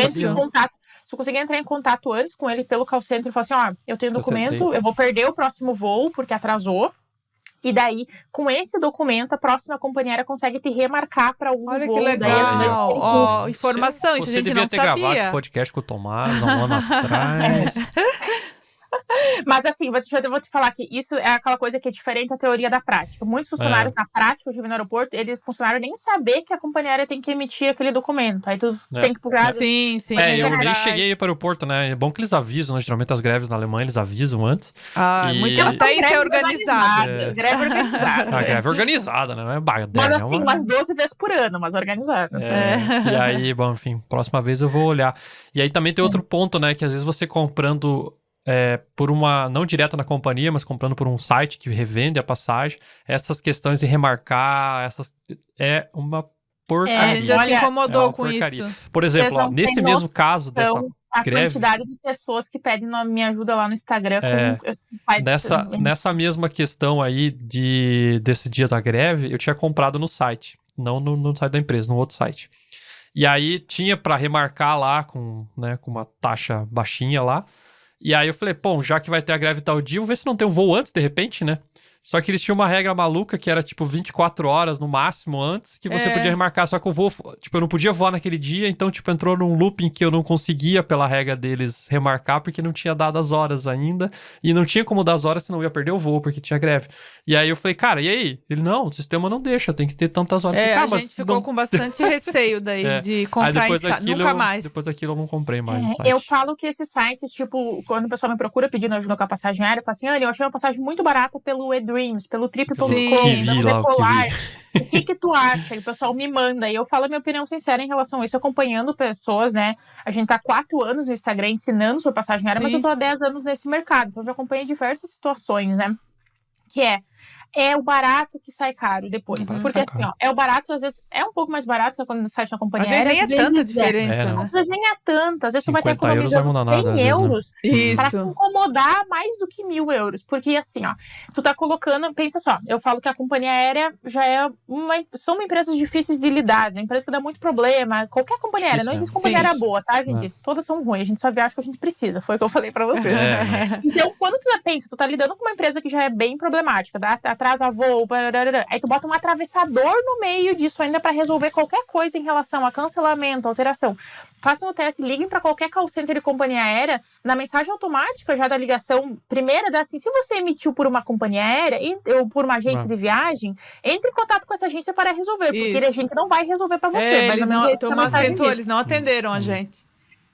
se tu conseguir entrar em contato antes com ele pelo call center e falar assim, eu tenho documento, eu vou perder o próximo voo porque atrasou. E daí, com esse documento, a próxima companhia aérea consegue te remarcar para algum voo. Olha que legal. Informação, isso a gente não sabia. Você devia ter gravado esse podcast com o Tomás há um ano atrás. Mas assim, eu vou te falar que isso é aquela coisa que é diferente da teoria da prática. Muitos funcionários na prática, hoje no aeroporto, funcionário nem saber que a companhia aérea tem que emitir aquele documento. Aí tu tem que procurar. Sim. Eu nem cheguei para o aeroporto, né? É bom que eles avisam, né? Geralmente as greves na Alemanha, eles avisam antes. Até isso é organizado. Greve organizada. A greve organizada, né? Não é baderna. Mas assim, umas 12 vezes por ano, mas organizada. E aí, bom, enfim, próxima vez eu vou olhar. E aí também tem outro ponto, né? Que às vezes você comprando... por uma, não direto na companhia, mas comprando por um site que revende a passagem, essas questões de remarcar, é uma porcaria. A gente já se incomodou com porcaria. isso. Por exemplo, nesse mesmo caso dessa greve... A quantidade de pessoas que pedem minha ajuda lá no Instagram. Nessa mesma questão aí desse dia da greve, eu tinha comprado no site, não no site da empresa, no outro site. E aí tinha para remarcar lá com uma taxa baixinha lá. E aí eu falei, já que vai ter a greve tal dia, vou ver se não tem um voo antes, de repente, né? Só que eles tinham uma regra maluca que era, 24 horas no máximo antes, que você podia remarcar. Só que o voo, eu não podia voar naquele dia, então, entrou num looping que eu não conseguia, pela regra deles, remarcar, porque não tinha dado as horas ainda. E não tinha como dar as horas, senão eu ia perder o voo, porque tinha greve. E aí eu falei, cara, e aí? Ele, não, o sistema não deixa, tem que ter tantas horas. A gente ficou com bastante receio daí de comprar nunca mais. Depois daquilo eu não comprei mais. Eu falo que esses sites, quando o pessoal me procura pedindo ajuda com a passagem aérea, eu falo assim, eu achei uma passagem muito barata pelo Dreams, pelo Trip.com, pelo Decolar. O que tu acha? E o pessoal me manda. E eu falo a minha opinião sincera em relação a isso, acompanhando pessoas, né? A gente tá 4 anos no Instagram ensinando sobre passagem aérea, mas eu tô há 10 anos nesse mercado. Então, eu já acompanhei diversas situações, né? Que é o barato que sai caro depois. Porque assim, é o barato, às vezes, é um pouco mais barato que quando sai na companhia aérea. Às vezes nem é tanta diferença, né? Às vezes nem é tanta. Às vezes tu vai ter economizando 100 euros pra se incomodar mais do que 1.000 euros. Porque assim, tu tá colocando... Pensa só, eu falo que a companhia aérea já são empresas difíceis de lidar, né? Empresa que dá muito problema. Qualquer companhia aérea. Não existe companhia aérea boa, tá, gente? Todas são ruins. A gente só viaja que a gente precisa. Foi o que eu falei pra vocês. Então, quando tu pensa, tu tá lidando com uma empresa que já é bem problemática, atrasa voo, aí tu bota um atravessador no meio disso ainda para resolver qualquer coisa em relação a cancelamento, alteração. Façam o teste, liguem para qualquer call center de companhia aérea, na mensagem automática já da ligação primeira, dá assim, se você emitiu por uma companhia aérea ou por uma agência de viagem, entre em contato com essa agência para resolver, porque a gente não vai resolver para você. Eles não atenderam a gente.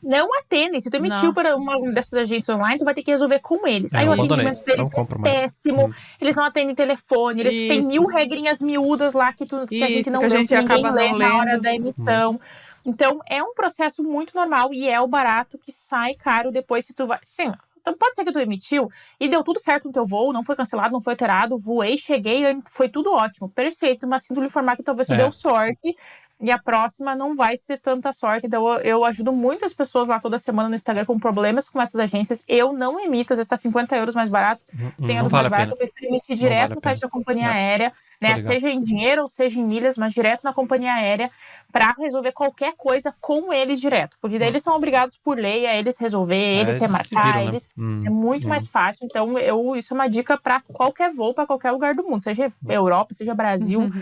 Não atendem. Se tu emitiu para uma dessas agências online, tu vai ter que resolver com eles. Aí o atendimento deles é péssimo. Eles não atendem telefone. Eles têm 1000 regrinhas miúdas lá que a gente não lê, que ninguém lê na hora da emissão. Então, é um processo muito normal e é o barato que sai caro depois se tu vai... Sim, então pode ser que tu emitiu e deu tudo certo no teu voo, não foi cancelado, não foi alterado, voei, cheguei, foi tudo ótimo, perfeito, mas sinto lhe informar que talvez tu deu sorte e a próxima não vai ser tanta sorte. Então eu ajudo muitas pessoas lá toda semana no Instagram com problemas com essas agências. Eu não emito, às vezes tá 50 euros mais barato, 100 euros mais barato, eu prefiro emitir direto no site da companhia aérea, né? Seja em dinheiro ou seja em milhas, mas direto na companhia aérea para resolver qualquer coisa com eles direto. Porque daí eles são obrigados por lei a eles resolver, eles remarcar, é muito mais fácil. Então isso é uma dica para qualquer voo, para qualquer lugar do mundo, seja Europa, seja Brasil,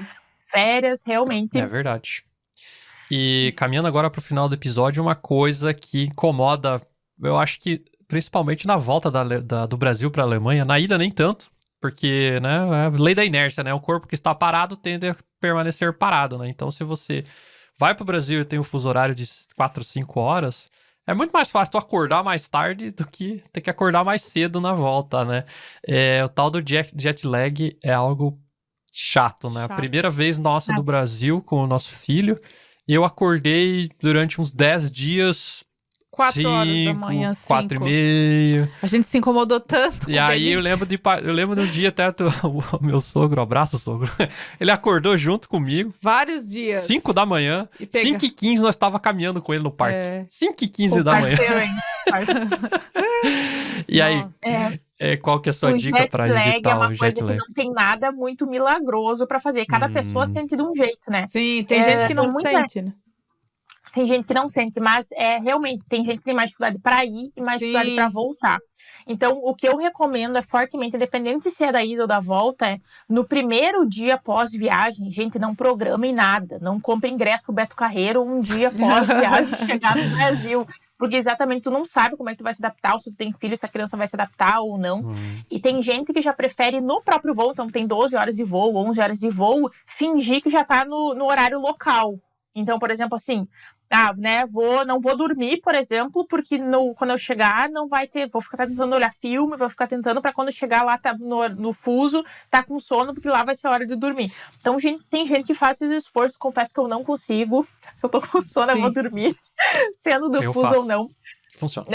férias, realmente. É verdade. E caminhando agora pro final do episódio, uma coisa que incomoda, eu acho que principalmente na volta do Brasil pra Alemanha, na ida nem tanto, porque, né, é a lei da inércia, né? O corpo que está parado tende a permanecer parado, né? Então, se você vai pro Brasil e tem um fuso horário de 4, 5 horas, é muito mais fácil tu acordar mais tarde do que ter que acordar mais cedo na volta, né? O tal do jet lag é algo chato, né? A Chato. primeira vez nossa do Brasil com o nosso filho, eu acordei durante uns 10 dias... 4 horas da manhã, 4 e 5. meia. A gente se incomodou tanto. E com o aí eu Benício. lembro de um dia até o meu sogro, abraço sogro, ele acordou junto comigo, Vários dias. 5 da manhã, E pega- 5h15 nós tava caminhando com ele no parque. É. 5h15 da manhã. Parceiro, hein? Parceiro. E aí, É, qual que é a sua o dica jet pra lag evitar é uma o jet coisa que lag? não tem nada muito milagroso pra fazer. Cada pessoa sente de um jeito, né? Sim, tem gente que não tem muita- sente, né? Tem gente que não sente, mas realmente tem gente que tem mais dificuldade para ir e mais Sim. dificuldade para voltar. Então, o que eu recomendo é fortemente, independente se é da ida ou da volta, no primeiro dia após viagem, gente, não programem nada. Não compre ingresso pro Beto Carreiro um dia após viagem chegar no Brasil. Porque exatamente tu não sabe como é que tu vai se adaptar, ou se tu tem filho, se a criança vai se adaptar ou não. E tem gente que já prefere no próprio voo, então tem 12 horas de voo, 11 horas de voo, fingir que já tá no horário local. Então, por exemplo, assim, não vou dormir, por exemplo, porque quando eu chegar não vai ter, vou ficar tentando olhar filme, vou ficar tentando pra quando chegar lá tá no fuso, tá com sono, porque lá vai ser a hora de dormir. Então, tem gente que faz esses esforços, confesso que eu não consigo, se eu tô com sono eu vou dormir, sendo do Eu fuso faço. ou não. Funciona.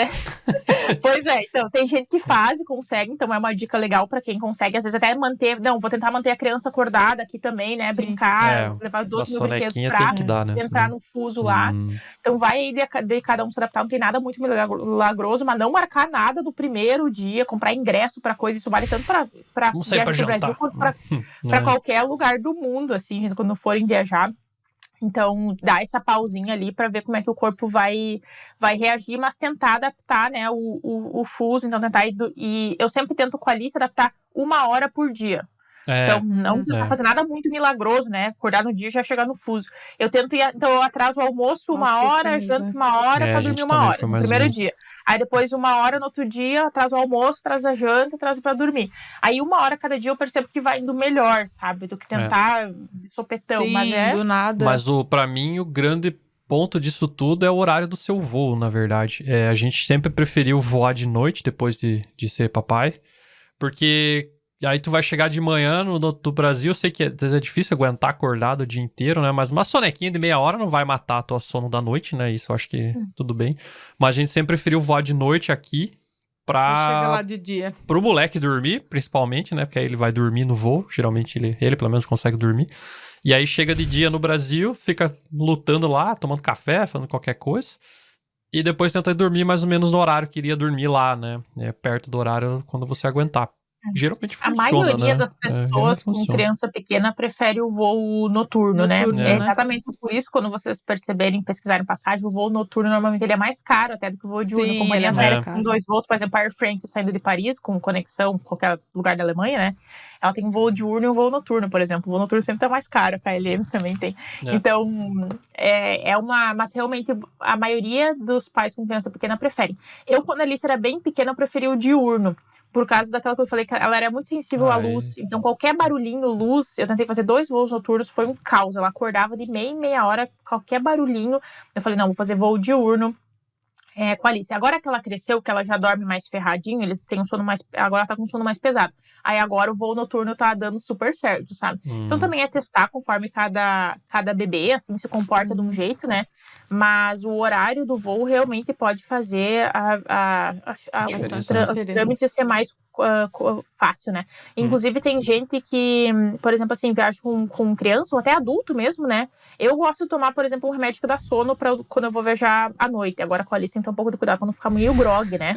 Pois é, então, tem gente que faz e consegue, então é uma dica legal pra quem consegue, às vezes até vou tentar manter a criança acordada aqui também, né, Sim. brincar, levar A 12 mil brinquedos sonequinha pra tem que dar, né? entrar no fuso lá. Então vai aí de cada um se adaptar, não tem nada muito milagroso, mas não marcar nada do primeiro dia, comprar ingresso pra coisa, isso vale tanto pra Não sei pra viagem pro Brasil jantar. quanto pra qualquer lugar do mundo, assim, quando forem viajar. Então, dá essa pausinha ali pra ver como é que o corpo vai reagir, mas tentar adaptar, né, o fuso, então tentar e eu sempre tento com a Alice adaptar 1 hora por dia. Então, não precisa fazer nada muito milagroso, né? Acordar no dia e já chegar no fuso. Eu tento ir, então eu atraso o almoço 1 hora, janto 1 hora pra dormir 1 hora no primeiro dia. Aí depois 1 hora no outro dia, atraso o almoço, atraso a janta, atraso pra dormir. Aí 1 hora cada dia eu percebo que vai indo melhor, sabe? Do que tentar de sopetão. Sim, mas do nada. Mas pra mim, o grande ponto disso tudo é o horário do seu voo, na verdade. A gente sempre preferiu voar de noite, depois de ser papai, porque aí tu vai chegar de manhã do Brasil, eu sei que às vezes é difícil aguentar acordado o dia inteiro, né? Mas uma sonequinha de meia hora não vai matar a tua sono da noite, né? Isso eu acho que tudo bem. Mas a gente sempre preferiu voar de noite aqui Chega lá de dia. pro moleque dormir, principalmente, né? Porque aí ele vai dormir no voo. Geralmente ele pelo menos consegue dormir. E aí chega de dia no Brasil, fica lutando lá, tomando café, fazendo qualquer coisa. E depois tenta dormir mais ou menos no horário que iria dormir lá, né? Perto do horário quando você aguentar. Geralmente A funciona, maioria né? das pessoas com funciona. criança pequena prefere o voo noturno, né? Noturno, É né? exatamente por isso, quando vocês perceberem, pesquisarem passagem, o voo noturno normalmente ele é mais caro até do que o voo diurno. Sim, Companhias ele é mais aéreas caro. com 2 voos, por exemplo, a Air France saindo de Paris, com conexão em qualquer lugar da Alemanha, né? Ela tem um voo diurno e um voo noturno, por exemplo. O voo noturno sempre tá mais caro, a KLM também tem. Então, mas realmente a maioria dos pais com criança pequena preferem. Eu, quando a Alice era bem pequena, eu preferi o diurno. Por causa daquela que eu falei, que ela era muito sensível à luz. Então, qualquer barulhinho, luz... Eu tentei fazer 2 voos noturnos, foi um caos. Ela acordava de meia em meia hora, qualquer barulhinho. Eu falei, não, vou fazer voo diurno com a Alice. Agora que ela cresceu, que ela já dorme mais ferradinho, eles têm um sono mais... Agora ela tá com um sono mais pesado. Aí agora o voo noturno tá dando super certo, sabe? Então também é testar conforme cada bebê, assim, se comporta de um jeito, né? Mas o horário do voo realmente pode fazer o trâmite ser mais fácil, né? Inclusive tem gente que, por exemplo, assim, viaja com criança ou até adulto mesmo, né? Eu gosto de tomar, por exemplo, um remédio que dá sono quando eu vou viajar à noite. Agora com a Alice tem que ter um pouco de cuidado pra não ficar meio grog, né?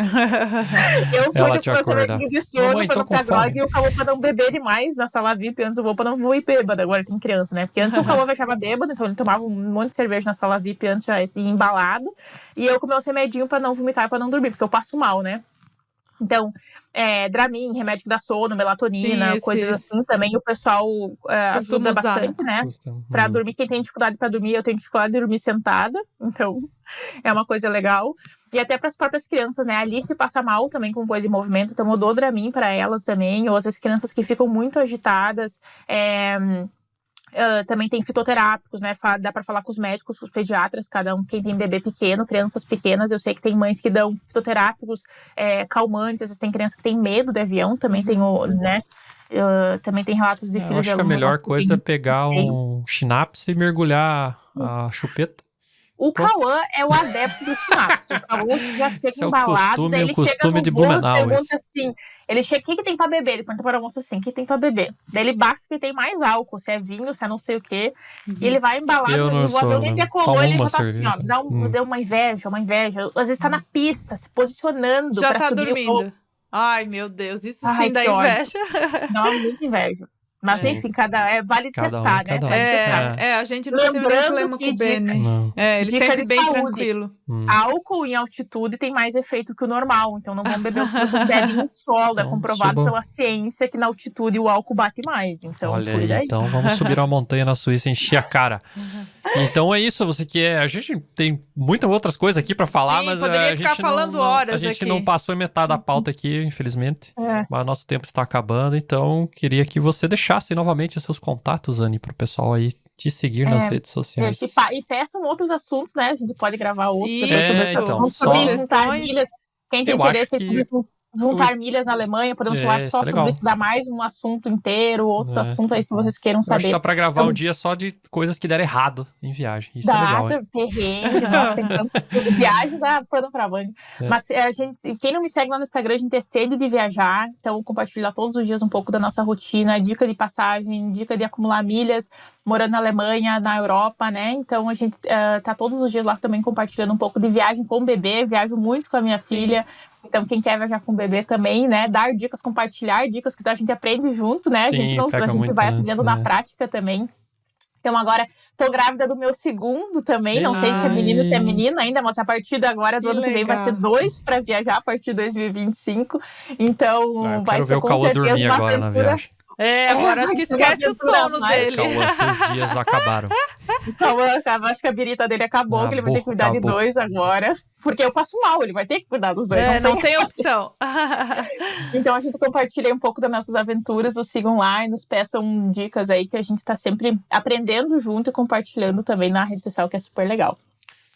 Eu Ela cuido te com esse acorda. remedinho de sono Mamãe, pra tô não com ficar fome. grog e eu acabo pra não beber demais na sala VIP. Antes eu vou pra não vou ir bêbada, agora tem criança, né? Porque antes o Calor viajava bêbado, então ele tomava um monte de cerveja na sala VIP antes já ia embalado. E eu com meus remedinhos pra não vomitar e pra não dormir, porque eu passo mal, né? Então, Dramin, remédio que dá sono, melatonina, Sim, coisas esse. assim, também o pessoal ajuda usar, bastante, né? Custa. Pra dormir, quem tem dificuldade pra dormir, eu tenho dificuldade de dormir sentada, então é uma coisa legal. E até para as próprias crianças, né? A Alice passa mal também com coisa em movimento, então eu dou Dramin pra ela também, ou as crianças que ficam muito agitadas, também tem fitoterápicos, né? Dá para falar com os médicos, com os pediatras, cada um, quem tem bebê pequeno, crianças pequenas. Eu sei que tem mães que dão fitoterápicos, calmantes. Às vezes tem criança que tem medo de avião, também tem né? Também tem relatos de Eu filhos de acho que a alunos melhor que coisa é tem pegar receio. um Schnapps e mergulhar a chupeta. O Pronto. Cauã é o adepto do Schnapps. O Cauã já chega Esse é o embalado, daí ele chega costume no de voo e Blumenau, pergunta esse. assim, ele chega, o que tem pra beber? Ele pergunta para a moça assim, o que tem pra beber? Daí ele baixa que tem mais álcool, se é vinho, se é não sei o quê. E ele vai embalado, Eu não mas o avião sou, nem não. decolou, Tomo ele uma já tá assim, ó, cerveja. deu uma inveja. Às vezes tá na pista, se posicionando Já pra tá subir o voo. dormindo. Ai, meu Deus, isso Ai, sim dá que ódio. inveja. Dá muita inveja. Mas Sim. enfim, vale Cada um testar, é né? cada um. Vale testar. A gente nunca teve nenhum Lembrando problema que com o Benny. Não. Ele dica sempre de bem saúde. tranquilo. Álcool em altitude tem mais efeito que o normal, então não vão beber o que vocês bebem em solo. Então, É comprovado suba. pela ciência que na altitude o álcool bate mais. Então, Olha cuida aí. então vamos subir uma montanha na Suíça e encher a cara. Então é isso, você que a gente tem muitas outras coisas aqui pra falar, Sim, mas poderia a ficar gente falando não, horas a gente aqui. não passou em metade da pauta aqui, infelizmente. Mas nosso tempo está acabando, então queria que você deixasse novamente os seus contatos, Anny, pro pessoal aí te seguir nas redes sociais. E peçam outros assuntos, né? A gente pode gravar outros Isso, depois sobre esse então, assunto, só- sobre juntar sugestões. milhas. Quem tem Eu acho interesse que- sobre juntar milhas na Alemanha, podemos falar isso só é sobre legal. isso, dar mais um assunto inteiro, outros assuntos aí se vocês queiram Eu acho que saber. dá pra gravar Então, um dia só de coisas que deram errado em viagem. Isso é dá, legal. hein? perrengue, nossa, tem tanto. Viagem dá pano pra manga. Mas quem não me segue lá no Instagram, a gente é sede de viajar, então compartilhar todos os dias um pouco da nossa rotina, dica de passagem, dica de acumular milhas, morando na Alemanha, na Europa, né? Então a gente tá todos os dias lá também compartilhando um pouco de viagem com o bebê, viajo muito com a minha filha. Então, quem quer viajar com o bebê também, né? Dar dicas, compartilhar dicas que a gente aprende junto, né? Sim, a pega gente muito, vai né? aprendendo na prática também. Então, agora, tô grávida do meu segundo também. Não sei se é menino ou se é menina ainda, mas a partir de agora, do Que ano que vem, vai ser legal. 2 para viajar a partir de 2025. Então, Eu vai quero ser ver o com Cauã certeza dormir uma agora na aventura. viagem. Agora acho que vai ser uma esquece o aventura sono mais. dele. Cauã, seus dias acabaram. Então, acho que a birita dele acabou, que ele vai ter que cuidar de Acabou. 2 agora. Porque eu passo mal, ele vai ter que cuidar dos dois. Não tem opção. Então a gente compartilha um pouco das nossas aventuras, nos sigam lá e nos peçam dicas aí que a gente tá sempre aprendendo junto e compartilhando também na rede social, que é super legal.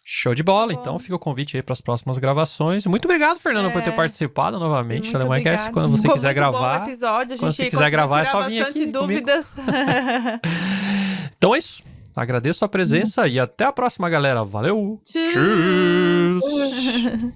Show de bola. Então fica o convite aí para as próximas gravações. Muito obrigado, Fernanda, por ter participado novamente. Muito Alemanha obrigada. quando você Ficou quiser muito gravar. bom o episódio. A Quando gente você quiser gravar, é conseguiu só vir tirar bastante aqui comigo. dúvidas. Então é isso. Agradeço a presença e até a próxima, galera. Valeu! Tchau. Tchau.